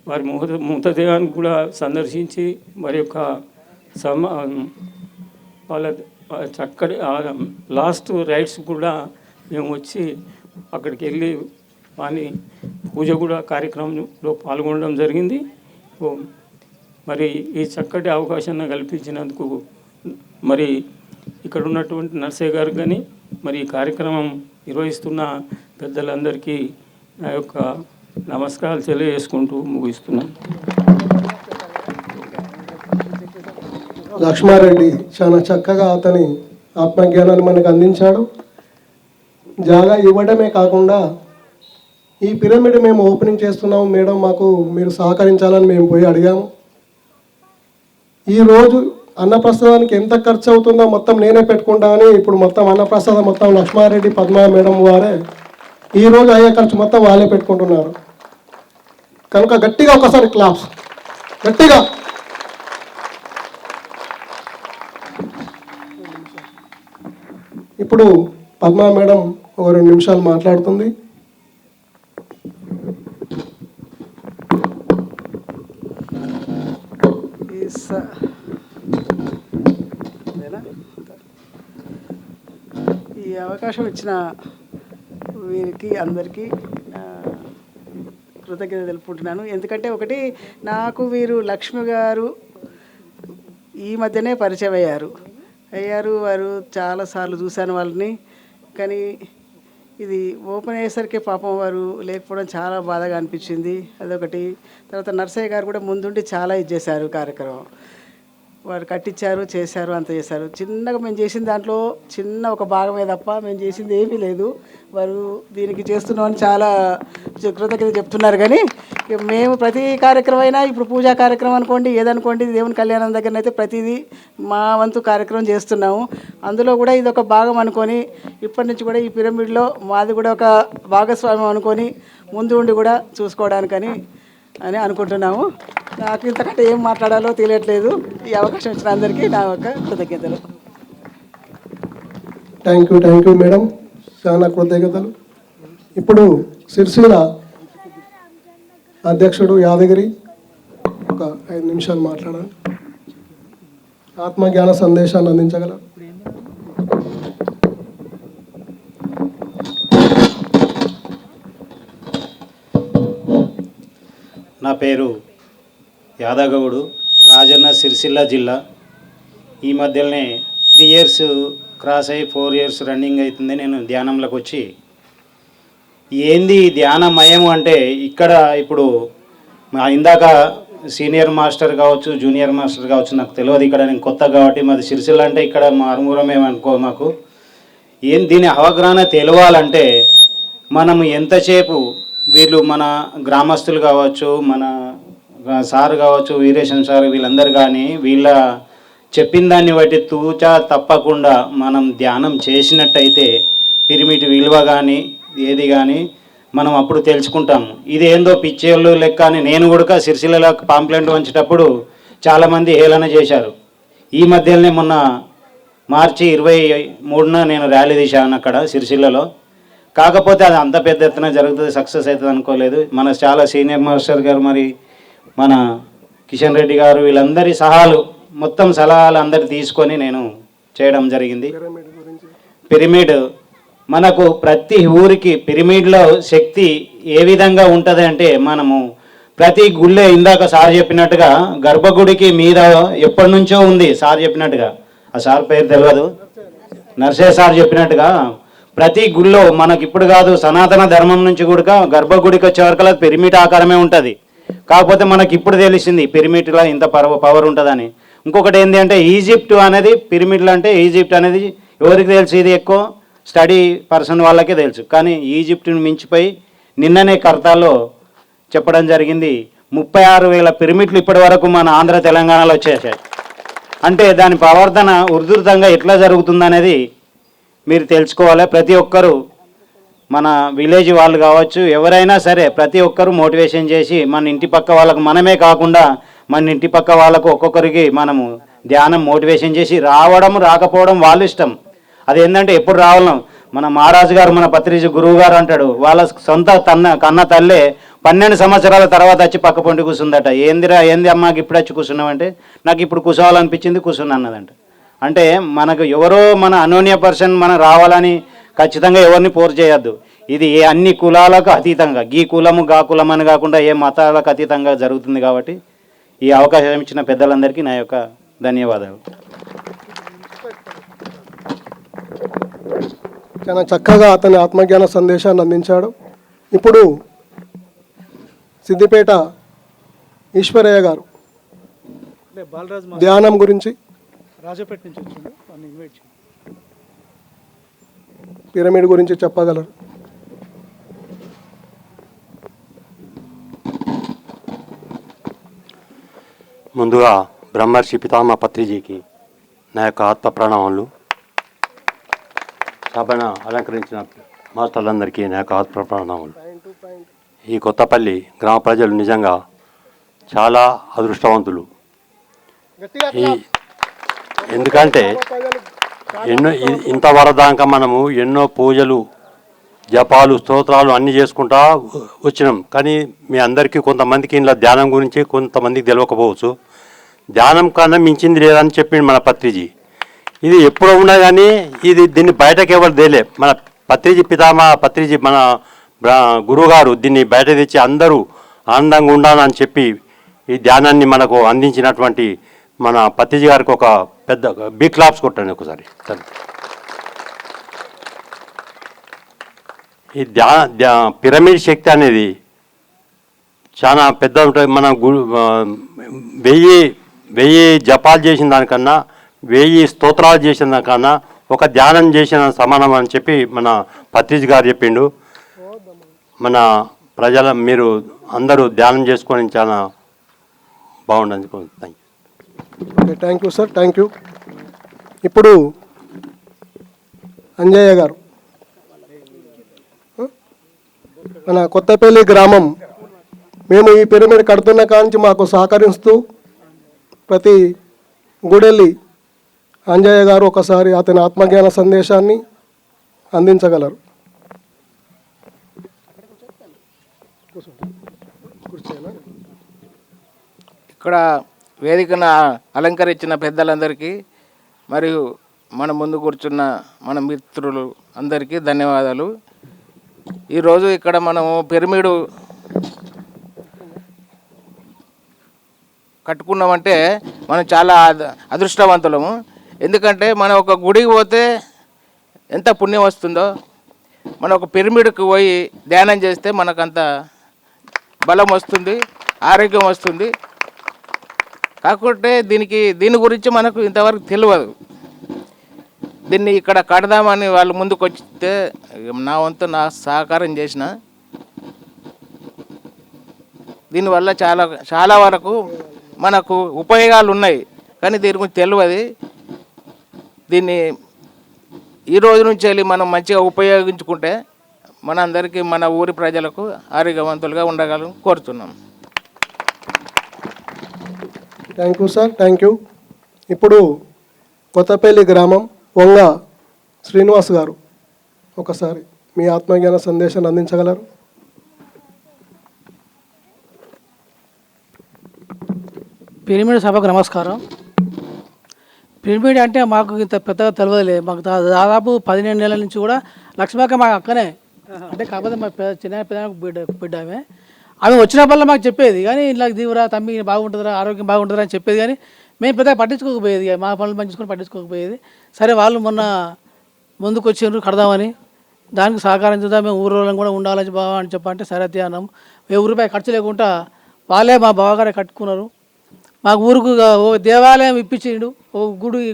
G: వారి మృతదేహాన్ని కూడా సందర్శించి మరి యొక్క వాళ్ళ చక్కటి లాస్ట్ రైట్స్ కూడా మేము వచ్చి అక్కడికి వెళ్ళి వాని పూజ కూడా కార్యక్రమంలో పాల్గొనడం జరిగింది. మరి ఈ చక్కటి అవకాశాన్ని కల్పించినందుకు మరి ఇక్కడ ఉన్నటువంటి నర్సయ్య గారు కానీ మరి ఈ కార్యక్రమం నిర్వహిస్తున్న పెద్దలందరికీ నా యొక్క నమస్కారాలు తెలియజేసుకుంటూ ముగిస్తున్నాను.
A: లక్ష్మారెడ్డి చాలా చక్కగా అతని ఆత్మజ్ఞానాన్ని మనకు అందించాడు. జాగా ఇవ్వడమే కాకుండా ఈ పిరమిడ్ మేము ఓపెనింగ్ చేస్తున్నాము మేడం, మాకు మీరు సహకరించాలని మేము పోయి అడిగాము. ఈరోజు అన్నప్రసాదానికి ఎంత ఖర్చు అవుతుందో మొత్తం నేనే పెట్టుకుంటా అని ఇప్పుడు మొత్తం అన్నప్రసాదం మొత్తం లక్ష్మారెడ్డి పద్మ మేడం వారే ఈరోజు అయ్యే ఖర్చు మొత్తం వాళ్ళే పెట్టుకుంటున్నారు. కనుక గట్టిగా ఒకసారి క్లాప్స్, గట్టిగా. ఇప్పుడు పద్మా మేడం ఒక 2 నిమిషాలు మాట్లాడుతుంది.
H: ఈ అవకాశం ఇచ్చిన వీరికి అందరికీ కృతజ్ఞత తెలుపుకుంటున్నాను. ఎందుకంటే ఒకటి నాకు వీరు లక్ష్మి గారు ఈ మధ్యనే పరిచయం అయ్యారు. వారు చాలాసార్లు చూశాను వాళ్ళని. కానీ ఇది ఓపెన్ అయ్యేసరికి పాపం వారు లేకపోవడం చాలా బాధగా అనిపించింది. అదొకటి. తర్వాత నర్సయ్య గారు కూడా ముందుండి చాలా చేశారు కార్యక్రమం. వారు కట్టించారు, చేశారు, అంత చేశారు. చిన్నగా మేము చేసిన దాంట్లో చిన్న ఒక భాగమే తప్ప మేము చేసింది ఏమీ లేదు. వారు దీనికి చేస్తున్నామని చాలా కృతజ్ఞత చెప్తున్నారు. కానీ మేము ప్రతి కార్యక్రమం అయినా ఇప్పుడు పూజా కార్యక్రమం అనుకోండి, ఏదనుకోండి, దేవుని కళ్యాణం దగ్గరనైతే ప్రతిదీ మా వంతు కార్యక్రమం చేస్తున్నాము. అందులో కూడా ఇది ఒక భాగం అనుకొని ఇప్పటి నుంచి కూడా ఈ పిరమిడ్లో మాది కూడా ఒక భాగస్వామ్యం అనుకొని ముందు ఉండి కూడా చూసుకోవడానికని అనుకుంటున్నాము. నాకు ఇంతకంటే ఏం మాట్లాడాలో తెలియట్లేదు. ఈ అవకాశం ఇచ్చిన అందరికీ నా యొక్క కృతజ్ఞతలు.
A: థ్యాంక్ యూ మేడం, చాలా కృతజ్ఞతలు. ఇప్పుడు సిరిసిల్ల అధ్యక్షుడు యాదగిరి ఒక 5 నిమిషాలు మాట్లాడాలి. ఆత్మజ్ఞాన సందేశాన్ని అందించగలరు.
I: నా పేరు యాదగౌడు, రాజన్న సిరిసిల్ల జిల్లా. ఈ మధ్యలోనే 3 ఇయర్స్ క్రాస్ అయ్యి 4 ఇయర్స్ రన్నింగ్ అవుతుంది. నేను ధ్యానంలోకి వచ్చి ఏంది ధ్యానమయం అంటే ఇక్కడ ఇప్పుడు ఇందాక సీనియర్ మాస్టర్ కావచ్చు, జూనియర్ మాస్టర్ కావచ్చు, నాకు తెలియదు. ఇక్కడ నేను కొత్త కాబట్టి మాది సిరిసిల్ల అంటే ఇక్కడ మారుమూరమేమనుకో మాకు. ఏం దీని అవగాహన తెలియాలంటే మనము ఎంతసేపు వీళ్ళు మన గ్రామస్తులు కావచ్చు, మన సార్ కావచ్చు, వీరేశం సార్, వీళ్ళందరూ కానీ వీళ్ళ చెప్పిన దాన్ని బట్టి తూచా తప్పకుండా మనం ధ్యానం చేసినట్టయితే పిరమిడ్ విలువ కానీ ఏది కానీ మనం అప్పుడు తెలుసుకుంటాము. ఇది ఏందో పిచ్చేళ్ళు లెక్క అని నేను కూడా సిరిసిల్లలో పాంప్లెంట్ వంచేటప్పుడు చాలామంది హేళన చేశారు. ఈ మధ్యలోనే మొన్న మార్చి 23న నేను ర్యాలీ తీశాను అక్కడ సిరిసిల్లలో. కాకపోతే అది అంత పెద్ద ఎత్తున జరుగుతుంది, సక్సెస్ అవుతుంది అనుకోలేదు. మన చాలా సీనియర్ మాస్టర్ గారు, మరి మన కిషన్ రెడ్డి గారు, వీళ్ళందరి మొత్తం సలహాలు అందరు తీసుకొని నేను చేయడం జరిగింది. పిరమిడ్ మనకు ప్రతి ఊరికి పిరమిడ్లో శక్తి ఏ విధంగా ఉంటుంది అంటే మనము ప్రతి గుళ్ళే ఇందాక సార్ చెప్పినట్టుగా గర్భగుడికి మీద ఎప్పటి నుంచో ఉంది. సార్ చెప్పినట్టుగా, ఆ సార్ పేరు తెలియదు, నర్సయ్య సార్ చెప్పినట్టుగా ప్రతి గుళ్ళో మనకి ఇప్పుడు కాదు సనాతన ధర్మం నుంచి కూడా గర్భగుడికి వచ్చే వరకు పిరమిడ్ ఆకారమే ఉంటుంది. కాకపోతే మనకి ఇప్పుడు తెలిసింది పిరమిడ్లో ఇంత పవర్ ఉంటుందని. ఇంకొకటి ఏంటి అంటే ఈజిప్ట్ అనేది పిరమిడ్లు అంటే ఈజిప్ట్ అనేది ఎవరికి తెలుసు? ఇది ఎక్కువ స్టడీ పర్సన్ వాళ్ళకే తెలుసు. కానీ ఈజిప్ట్ని మించిపోయి నిన్ననే కర్తాలో చెప్పడం జరిగింది 36,000 పిరమిడ్లు ఇప్పటి వరకు మన ఆంధ్ర తెలంగాణలో వచ్చేసాయి. అంటే దాని ప్రవర్తన ఉధృతంగా ఎట్లా జరుగుతుందనేది మీరు తెలుసుకోవాలి. ప్రతి ఒక్కరూ మన విలేజ్ వాళ్ళు కావచ్చు, ఎవరైనా సరే ప్రతి ఒక్కరూ మోటివేషన్ చేసి మన ఇంటి పక్క వాళ్ళకు, మనమే కాకుండా మన ఇంటి పక్క వాళ్ళకు ఒక్కొక్కరికి మనము ధ్యానం మోటివేషన్ చేసి రావడం రాకపోవడం వాళ్ళ ఇష్టం. అది ఏంటంటే ఎప్పుడు రావాలం. మన మహారాజు గారు, మన పత్రిజీ గురువు గారు అంటాడు, వాళ్ళ సొంత కన్న తల్లే 12 సంవత్సరాల తర్వాత వచ్చి పక్క పొంటి కూర్చుందట. ఏంది అమ్మాకి ఇప్పుడు వచ్చి కూర్చున్నామంటే నాకు ఇప్పుడు కూర్చోవాలనిపించింది, కూర్చున్నా అన్నదంట. అంటే మనకు ఎవరో మన అనోన్య పర్సన్ మనం రావాలని ఖచ్చితంగా ఎవరిని ఫోర్స్ చేయొద్దు. ఇది అన్ని కులాలకు అతీతంగా, గీ కులము గా కులం అని కాకుండా ఏ మతాలకు అతీతంగా జరుగుతుంది. కాబట్టి ఈ అవకాశం ఇచ్చిన పెద్దలందరికీ నా యొక్క ధన్యవాదాలు.
A: చాలా చక్కగా అతని ఆత్మజ్ఞాన సందేశాన్ని అందించాడు. ఇప్పుడు సిద్దిపేట ఈశ్వరయ్య గారు ధ్యానం గురించి,
D: రాజపేట నుంచి వచ్చిండు, ఇన్వైట్ చేయండి.
A: పిరమిడ్ గురించి చెప్పగలరు.
J: ముందుగా బ్రహ్మర్షి పితామహ పత్రిజీకి నా యొక్క ఆత్మ ప్రణామాలు. సభను అలంకరించిన మాస్టర్లందరికీ నా యొక్క ఆత్మ ప్రణామాలు. ఈ కొత్తపల్లి గ్రామ ప్రజలు నిజంగా చాలా అదృష్టవంతులు. ఎందుకంటే ఇంతవరకు దాకా మనము ఎన్నో పూజలు జపాలు స్తోత్రాలు అన్నీ చేసుకుంటా వచ్చినాం. కానీ మీ అందరికీ కొంతమందికి ఇంట్లో ధ్యానం గురించి కొంతమందికి తెలియకపోవచ్చు. ధ్యానం కన్నా మించింది లేదని చెప్పింది మన పత్రిజీ. ఇది ఎప్పుడో ఉన్నా కానీ దీన్ని బయటకు ఎవరు తేలే. మన పత్రిజీ మన గురువుగారు దీన్ని బయట తెచ్చి అందరూ ఆనందంగా ఉండాలని చెప్పి ఈ ధ్యానాన్ని మనకు అందించినటువంటి మన పత్రిజీ గారికి ఒక పెద్ద బిగ్ క్లాప్స్ కొట్టండి ఒకసారి. ఈ పిరమిడ్ శక్తి అనేది చాలా పెద్ద ఉంటుంది. మన 1000 జపాలు చేసిన దానికన్నా 1000 స్తోత్రాలు చేసిన దానికన్నా ఒక ధ్యానం చేసిన సమానం అని చెప్పి మన పత్రిజీ గారు చెప్పిండు. మన మీరు అందరూ ధ్యానం చేసుకొని చాలా బాగుండని.
A: Thank you sir, thank you. ఇప్పుడు అంజయ్య గారు, మన కొత్తపల్లి గ్రామం, మేము ఈ పిరమిడ్ కడుతున్న కాంచి మాకు సహకరిస్తూ ప్రతి గుడెల్లి అంజయ్య గారు ఒకసారి అతని ఆత్మజ్ఞాన సందేశాన్ని అందించగలరు.
K: ఇక్కడ వేదికను అలంకరించిన పెద్దలందరికీ మరియు మన ముందు కూర్చున్న మన మిత్రులు అందరికీ ధన్యవాదాలు. ఈరోజు ఇక్కడ మనము పిరమిడు కట్టుకున్నామంటే మనం చాలా అదృష్టవంతులము. ఎందుకంటే మనం ఒక గుడికి పోతే ఎంత పుణ్యం వస్తుందో, మనం ఒక పిరమిడ్కి పోయి ధ్యానం చేస్తే మనకంత బలం వస్తుంది, ఆరోగ్యం వస్తుంది. కాకుంటే దీని గురించి మనకు ఇంతవరకు తెలియదు. దీన్ని ఇక్కడ కడదామని వాళ్ళు ముందుకు వస్తే నా వంతు నా సహకారం చేసిన. దీనివల్ల చాలా వరకు మనకు ఉపయోగాలు ఉన్నాయి, కానీ దీని గురించి తెలియదు. దీన్ని ఈ రోజు నుంచి వెళ్ళి మనం మంచిగా ఉపయోగించుకుంటే మనందరికీ, మన ఊరి ప్రజలకు ఆరోగ్యవంతులుగా ఉండగలం కోరుతున్నాం.
A: Thank you sir, thank you. ఇప్పుడు కొత్తపల్లి గ్రామం వంగ శ్రీనివాస్ గారు ఒకసారి మీ ఆత్మజ్ఞాన సందేశాన్ని అందించగలరు.
L: పిరమిడ్ సభకు నమస్కారం. పిరమిడ్ అంటే మాకు ఇంత పెద్దగా తెలియదులే. మాకు దాదాపు 17 నెలల నుంచి కూడా లక్ష్మక్క మా అక్కనే, అంటే కాకపోతే మా చిన్న బిడ్డ ఆమె వచ్చినప్పుడల్లా మాకు చెప్పేది. కానీ ఇలా దీవురా తమ్మి బాగుంటుందిరా, ఆరోగ్యం బాగుంటుందిరా అని చెప్పేది. కానీ మేము పెద్దగా పట్టించుకోకపోయేది, మా పనులు పట్టించుకోకపోయేది. సరే వాళ్ళు మొన్న ముందుకు వచ్చిండ్రు కడదామని, దానికి సహకారం చూద్దాం, మేము ఊరోళ్ళం కూడా ఉండాలని బాగా అని చెప్పంటే సరే అన్నాం. ₹1000 ఖర్చు లేకుండా వాళ్ళే మా బావగారే కట్టుకున్నారు. మాకు ఊరుకు ఓ దేవాలయం ఇప్పించిండు, ఓ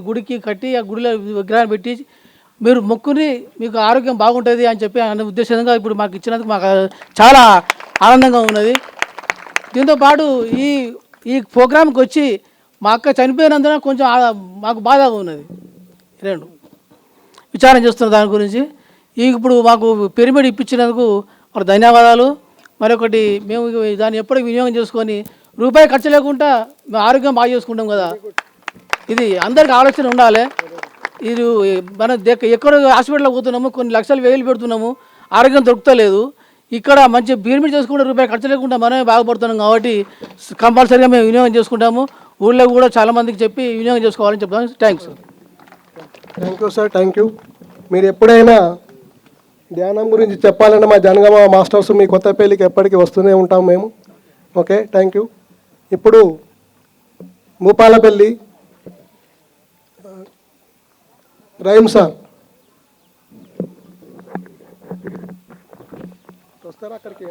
L: గుడికి కట్టి ఆ గుడిలో విగ్రహాన్ని పెట్టి మీరు మొక్కుని మీకు ఆరోగ్యం బాగుంటుంది అని చెప్పి అనే ఉద్దేశంగా ఇప్పుడు మాకు ఇచ్చినందుకు మాకు చాలా ఆనందంగా ఉన్నది. దీంతోపాటు ఈ ప్రోగ్రాంకి వచ్చి మా అక్క చనిపోయినందున కొంచెం మాకు బాధగా ఉన్నది. రెండు విచారం చేస్తున్న దాని గురించి ఇప్పుడు మాకు పిరమిడ్ ఇప్పించినందుకు ఒక ధన్యవాదాలు. మరొకటి మేము దాన్ని ఎప్పటికీ వినియోగం చేసుకొని ₹1 ఖర్చు లేకుండా మేము ఆరోగ్యం బాగా చేసుకుంటాం కదా. ఇది అందరికి ఆలోచన ఉండాలి. ఇది మన ఎక్కడ హాస్పిటల్కి పోతున్నాము, కొన్ని లక్షలు వేలు పెడుతున్నాము, ఆరోగ్యం దొరుకుతలేదు. ఇక్కడ మంచి పిరమిడ్ చేసుకుంటే ₹1 ఖర్చు లేకుండా మనమే బాగుపడుతున్నాం. కాబట్టి కంపల్సరీగా మేము వినియోగం చేసుకుంటాము. ఊళ్ళో కూడా చాలామందికి చెప్పి వినియోగం చేసుకోవాలని చెప్తాను. Thanks.
A: Thank you sir, thank you. మీరు ఎప్పుడైనా ధ్యానం గురించి చెప్పాలంటే మా జనగామ మాస్టర్స్ మీ కొత్తపల్లికి ఎప్పటికీ వస్తూనే ఉంటాం మేము. Okay, thank you. ఇప్పుడు భూపాలపల్లి రహీం సార్ వస్తారా అక్కడికి?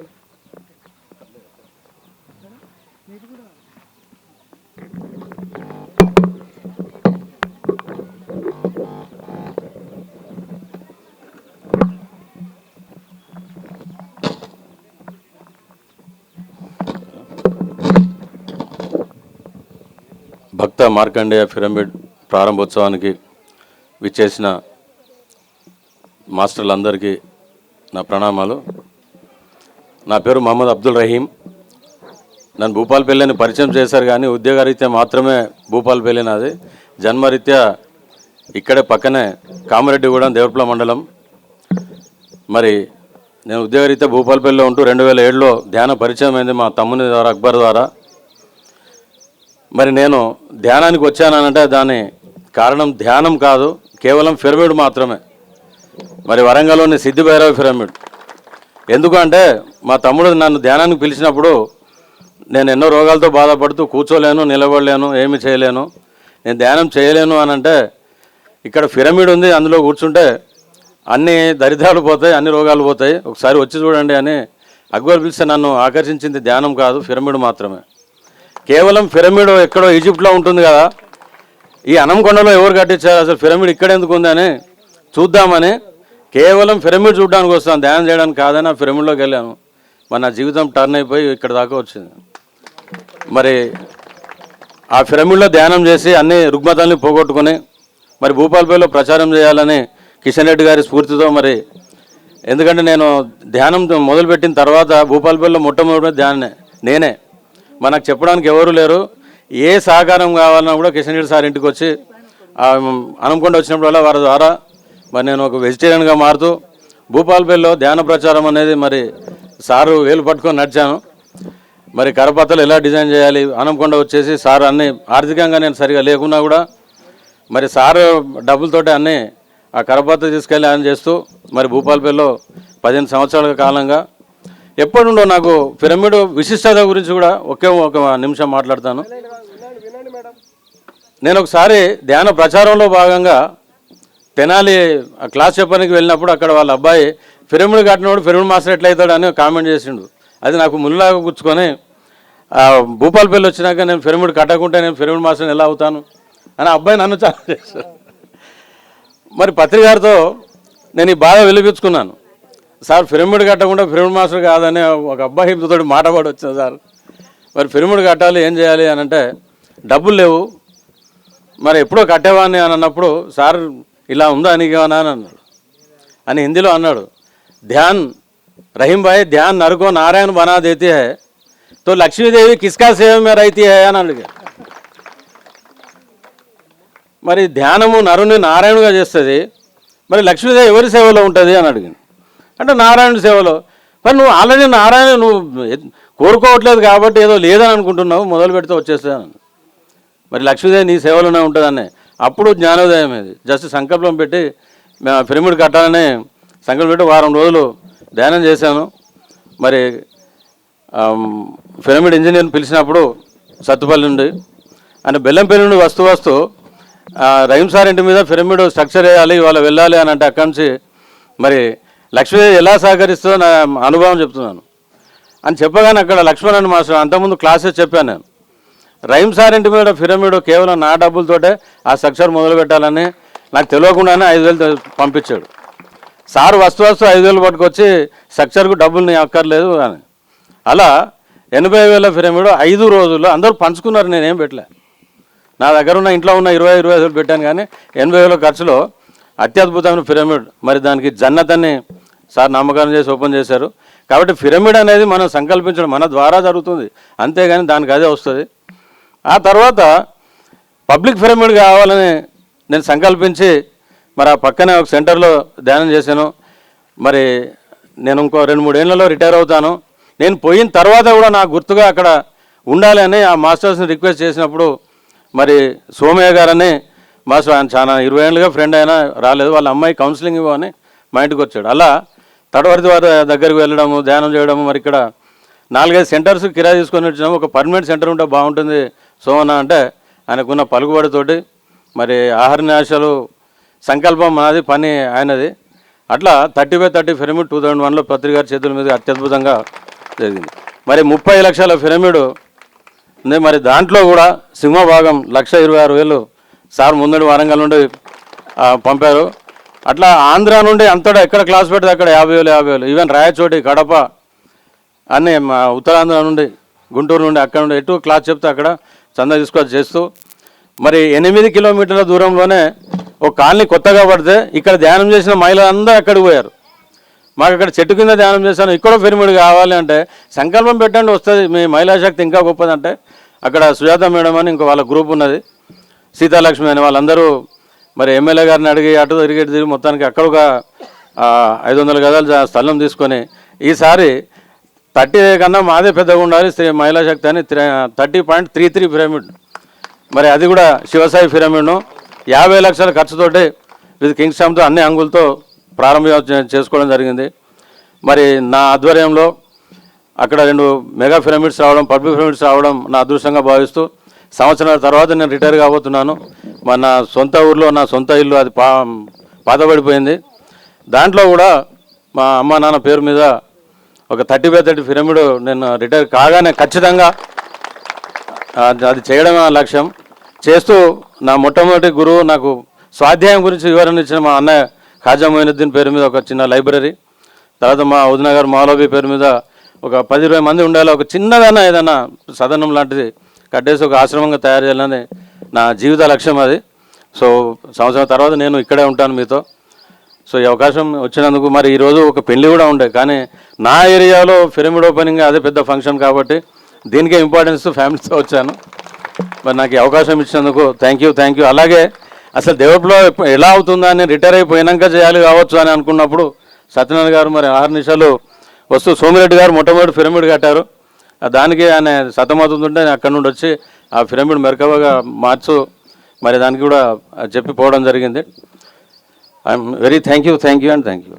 M: భక్త మార్కండేయ పిరమిడ్ ప్రారంభోత్సవానికి విచ్చేసిన మాస్టర్లందరికీ నా ప్రణామాలు. నా పేరు మహమ్మద్ అబ్దుల్ రహీం. నన్ను భూపాలపల్లిని పరిచయం చేశారు, కానీ ఉద్యోగరీత్యా మాత్రమే భూపాలపల్లి నాది. జన్మరీత్యా ఇక్కడే పక్కనే కామారెడ్డిగూడెం దేవరపల్లి మండలం. మరి నేను ఉద్యోగరీత్యా భూపాలపల్లిలో ఉంటూ 2007లో ధ్యాన పరిచయం అయింది మా తమ్ముని ద్వారా, అక్బర్ ద్వారా. మరి నేను ధ్యానానికి వచ్చానంటే దాని కారణం ధ్యానం కాదు, కేవలం పిరమిడ్ మాత్రమే. మరి వరంగల్లోని సిద్ధిభైరవ పిరమిడ్. ఎందుకంటే మా తమ్ముడు నన్ను ధ్యానానికి పిలిచినప్పుడు నేను ఎన్నో రోగాలతో బాధపడుతూ కూర్చోలేను, నిలబడలేను, ఏమి చేయలేను, నేను ధ్యానం చేయలేను అని అంటే ఇక్కడ పిరమిడ్ ఉంది, అందులో కూర్చుంటే అన్ని దరిద్రాలు పోతాయి, అన్ని రోగాలు పోతాయి, ఒకసారి వచ్చి చూడండి అని అక్బర్ పిలిస్తే నన్ను ఆకర్షించింది ధ్యానం కాదు, పిరమిడ్ మాత్రమే. కేవలం పిరమిడ్ ఎక్కడో ఈజిప్ట్లో ఉంటుంది కదా, ఈ అనంకొండలో ఎవరు కట్టించారు, అసలు పిరమిడ్ ఇక్కడ ఎందుకు ఉంది అని చూద్దామని కేవలం పిరమిడ్ చూడడానికి వస్తాను, ధ్యానం చేయడానికి కాదని ఆ పిరమిడ్లోకి వెళ్ళాను. మరి నా జీవితం టర్న్ అయిపోయి ఇక్కడ దాకా వచ్చింది. మరి ఆ పిరమిడ్లో ధ్యానం చేసి అన్ని రుగ్మతల్ని పోగొట్టుకొని మరి భూపాలపల్లిలో ప్రచారం చేయాలని కిషన్ రెడ్డి గారి స్ఫూర్తితో, మరి ఎందుకంటే నేను ధ్యానం మొదలుపెట్టిన తర్వాత భూపాలపల్లిలో మొట్టమొదటి ధ్యానం నేనే, మనకు చెప్పడానికి ఎవరు లేరు. ఏ సహకారం కావాలన్నా కూడా కిషన్ రెడ్డి సార్ ఇంటికి వచ్చి అనంకొండ వచ్చినప్పుడల్లా వారి ద్వారా మరి నేను ఒక వెజిటేరియన్గా మారుతూ భూపాలపల్లిలో ధ్యాన ప్రచారం అనేది మరి సారు వేలు పట్టుకొని నడిచాను. మరి కరపత్రలు ఎలా డిజైన్ చేయాలి, అనంకొండ వచ్చేసి సార్ అన్నీ ఆర్థికంగా నేను సరిగా లేకున్నా కూడా మరి సారు డబ్బులతోటి అన్నీ ఆ కరపత్ర తీసుకెళ్ళి ఆయన చేస్తూ మరి భూపాలపల్లిలో 15 సంవత్సరాల కాలంగా ఎప్పటి నుండో నాకు పిరమిడ్ విశిష్టత గురించి కూడా ఒక నిమిషం మాట్లాడతాను. నేను ఒకసారి ధ్యాన ప్రచారంలో భాగంగా తెనాలి క్లాస్ చెప్పడానికి వెళ్ళినప్పుడు అక్కడ వాళ్ళ అబ్బాయి పిరమిడ్ కట్టినప్పుడు పిరమిడ్ మాస్టర్ ఎట్లయితాడు అని కామెంట్ చేసిండు. అది నాకు ముళ్ళలాగా గుచ్చుకొని భూపాలపల్లి వచ్చినాక నేను పిరమిడ్ కట్టకుంటే నేను పిరమిడ్ మాస్టర్ని ఎలా అవుతాను అని అబ్బాయి నన్ను చాలా చేశాడు. మరి పత్రికారితో నేను ఈ బాధ వెలిపించుకున్నాను. సార్ పిరమిడ్ కట్టకుండా పిరమిడ్ మాస్టర్ కాదని ఒక అబ్బాయితో మాట పడి వచ్చింది. సార్ మరి పిరమిడ్ కట్టాలి, ఏం చేయాలి అని అంటే డబ్బులు లేవు, మరి ఎప్పుడో కట్టేవాడిని అని అన్నప్పుడు సార్ ఇలా ఉందా నీకేమన్నా అని అన్నాడు, అని హిందీలో అన్నాడు. ధ్యాన్ రहीम भाई ध्यान नर को नारायण बना देती है तो लक्ष्मीदेवी किसका सेवा में रहती है అని అడిగాడు. మరి ధ్యానము నరుని నారాయణుగా చేస్తుంది, మరి లక్ష్మీదేవి ఎవరి సేవలో ఉంటుంది అని అడిగింది. అంటే నారాయణ సేవలో. మరి నువ్వు ఆల్రెడీ నారాయణ నువ్వు కోరుకోవట్లేదు కాబట్టి ఏదో లేదని అనుకుంటున్నావు, మొదలు పెడితే వచ్చేస్తాను. మరి లక్ష్మీదేవి నీ సేవలోనే ఉంటుందనే అప్పుడు జ్ఞానోదయం. ఇది జస్ట్ సంకల్పం పెట్టి పిరమిడ్ కట్టాలని సంకల్పం పెట్టి వారం రోజులు ధ్యానం చేశాను. మరి పిరమిడ్ ఇంజనీర్ని పిలిచినప్పుడు సత్తుపల్లి నుండి ఆయన బెల్లంపల్లి నుండి వస్తూ రహీం సార్ ఇంటి మీద పిరమిడ్ స్ట్రక్చర్ వేయాలి, ఇవాళ వెళ్ళాలి అని అంటే అక్కడి నుంచి మరి లక్ష్మీదేవి ఎలా సహకరిస్తుందో నా అనుభవం చెప్తున్నాను అని చెప్పగానే అక్కడ లక్ష్మణ్ మాస్టర్ అంతకుముందు క్లాసెస్ చెప్పాను నేను. రహీం సార్ ఇంటి మీద పిరమిడ్ కేవలం నా డబ్బులతోటే ఆ స్ట్రక్చర్ మొదలు పెట్టాలని నాకు తెలియకుండానే 5,000 పంపించాడు. సార్ వస్తు 5,000 పట్టుకొచ్చి స్ట్రక్చర్కు డబ్బులు నీ అక్కర్లేదు అని. అలా 80,000 పిరమిడ్ 5 రోజుల్లో అందరూ పంచుకున్నారు, నేనేం పెట్టలే. నా దగ్గర ఉన్న ఇంట్లో ఉన్న 20,000 పెట్టాను, కానీ 80,000 ఖర్చులో అత్యద్భుతమైన పిరమిడ్. మరి దానికి జన్నత్ అని సార్ నామకరణం చేసి ఓపెన్ చేశారు. కాబట్టి పిరమిడ్ అనేది మనం సంకల్పించడం మన ద్వారా జరుగుతుంది, అంతేగాని దానికి అదే వస్తుంది. ఆ తర్వాత పబ్లిక్ పిరమిడ్ కావాలని నేను సంకల్పించి మరి ఆ పక్కనే ఒక సెంటర్లో ధ్యానం చేశాను. మరి నేను ఇంకో 2-3 ఏళ్లలో రిటైర్ అవుతాను, నేను పోయిన తర్వాత కూడా నాకు గుర్తుగా అక్కడ ఉండాలి అని ఆ మాస్టర్స్ని రిక్వెస్ట్ చేసినప్పుడు మరి సోమయ్య గారని మాస్టర్, ఆయన చాలా 20 ఏళ్ళుగా ఫ్రెండ్ అయినా రాలేదు, వాళ్ళ అమ్మాయి కౌన్సిలింగ్ ఇవ్వని మా ఇంటికి వచ్చాడు. అలా తడవర్తి వారి దగ్గరికి వెళ్ళడము, ధ్యానం చేయడము. మరి ఇక్కడ 4-5 సెంటర్స్ కిరాయి తీసుకొని వచ్చినాము. ఒక పర్మనెంట్ సెంటర్ ఉంటే బాగుంటుంది సోమన్న అంటే ఆయనకున్న పలుకుబడితోటి మరి ఆహార న్యాసాలు సంకల్పం మనది, పని ఆయనది. అట్లా 30/30 పిరమిడ్ 2001లో పత్రిక గారి చేతుల మీద అత్యద్భుతంగా జరిగింది. మరి 30 లక్షల పిరమిడ్ ఉంది. మరి దాంట్లో కూడా సింహభాగం 1,26,000 సార్ ముందడి వరంగల్ నుండి పంపారు. అట్లా ఆంధ్ర నుండి అంతటా ఎక్కడ క్లాస్ పెడితే అక్కడ 50,000 ఈవెన్ రాయచోటి, కడప అన్నీ ఉత్తరాంధ్ర నుండి, గుంటూరు నుండి, అక్కడ నుండి ఎటు క్లాస్ చెప్తే అక్కడ చందా తీసుకొని చేస్తూ మరి 8 కిలోమీటర్ల దూరంలోనే ఒక కాలనీ కొత్తగా పడితే ఇక్కడ ధ్యానం చేసిన మహిళలందరూ అక్కడికి పోయారు. మాకు అక్కడ చెట్టు కింద ధ్యానం చేశాను, ఇక్కడ పిరమిడ్ కావాలి అంటే సంకల్పం పెట్టండి వస్తుంది, మీ మహిళా శక్తి ఇంకా గొప్పదంటే అక్కడ సుజాత మేడం అని ఇంకో వాళ్ళ గ్రూప్ ఉన్నది, సీతాలక్ష్మి అని, వాళ్ళందరూ మరి ఎమ్మెల్యే గారిని అడిగి అటు తిరిగి మొత్తానికి అక్కడ ఒక 500 గదాల స్థలం తీసుకొని ఈసారి 30 కన్నా మాదే పెద్దగా ఉండాలి మహిళా శక్తి అని 30.33 పిరమిడ్, మరి అది కూడా శివసాయి పిరమిడ్ను 50 లక్షల ఖర్చుతోటి విత్ కింగ్ స్టాంప్తో అన్ని అంగులతో ప్రారంభం చేసుకోవడం జరిగింది. మరి నా ఆధ్వర్యంలో అక్కడ 2 మెగా పిరమిడ్స్ రావడం, పబ్లిక్ పిరమిడ్స్ రావడం నా అదృష్టంగా భావిస్తూ సంవత్సరాల తర్వాత నేను రిటైర్ కాబోతున్నాను. నా సొంత ఊర్లో నా సొంత ఇల్లు అది పాతబడిపోయింది. దాంట్లో కూడా మా అమ్మ నాన్న పేరు మీద ఒక 30x30 పిరమిడ్ నేను రిటైర్ కాగానే ఖచ్చితంగా అది చేయడం నా లక్ష్యం. చేస్తూ నా మొట్టమొదటి గురువు నాకు స్వాధ్యాయం గురించి వివరణ ఇచ్చిన మా అన్నయ్య ఖాజా మొయినుద్దీన్ పేరు మీద ఒక చిన్న లైబ్రరీ, తర్వాత మా వదిన గారు మౌలవి పేరు మీద ఒక 10-20 మంది ఉండాలి, ఒక చిన్నదైనా ఏదైనా సదనం లాంటిది కట్టేసి ఒక ఆశ్రమంగా తయారు చేయాలని నా జీవిత లక్ష్యం అది. సో సంవత్సరం తర్వాత నేను ఇక్కడే ఉంటాను మీతో. సో ఈ అవకాశం వచ్చినందుకు మరి ఈరోజు ఒక పెళ్లి కూడా ఉండే, కానీ నా ఏరియాలో పిరమిడ్ ఓపెనింగ్ అదే పెద్ద ఫంక్షన్ కాబట్టి దీనికే ఇంపార్టెన్స్ ఫ్యామిలీతో వచ్చాను. మరి నాకు ఈ అవకాశం ఇచ్చినందుకు థ్యాంక్ యూ. అలాగే అసలు డెవలప్లో ఎలా అవుతుందా అని రిటైర్ అయిపోయినాక చేయాలి కావచ్చు అని అనుకున్నప్పుడు సత్యనారాయణ గారు మరి 6 నిమిషాలు వస్తూ సోమిరెడ్డి గారు మొట్టమొదటి పిరమిడ్ కట్టారు. దానికి ఆయన సతమవుతుంటే అక్కడి నుండి వచ్చి ఆ పిరమిడ్ మెరకవగా మార్చు మరి దానికి కూడా చెప్పిపోవడం జరిగింది. I'm very thank you and thank you.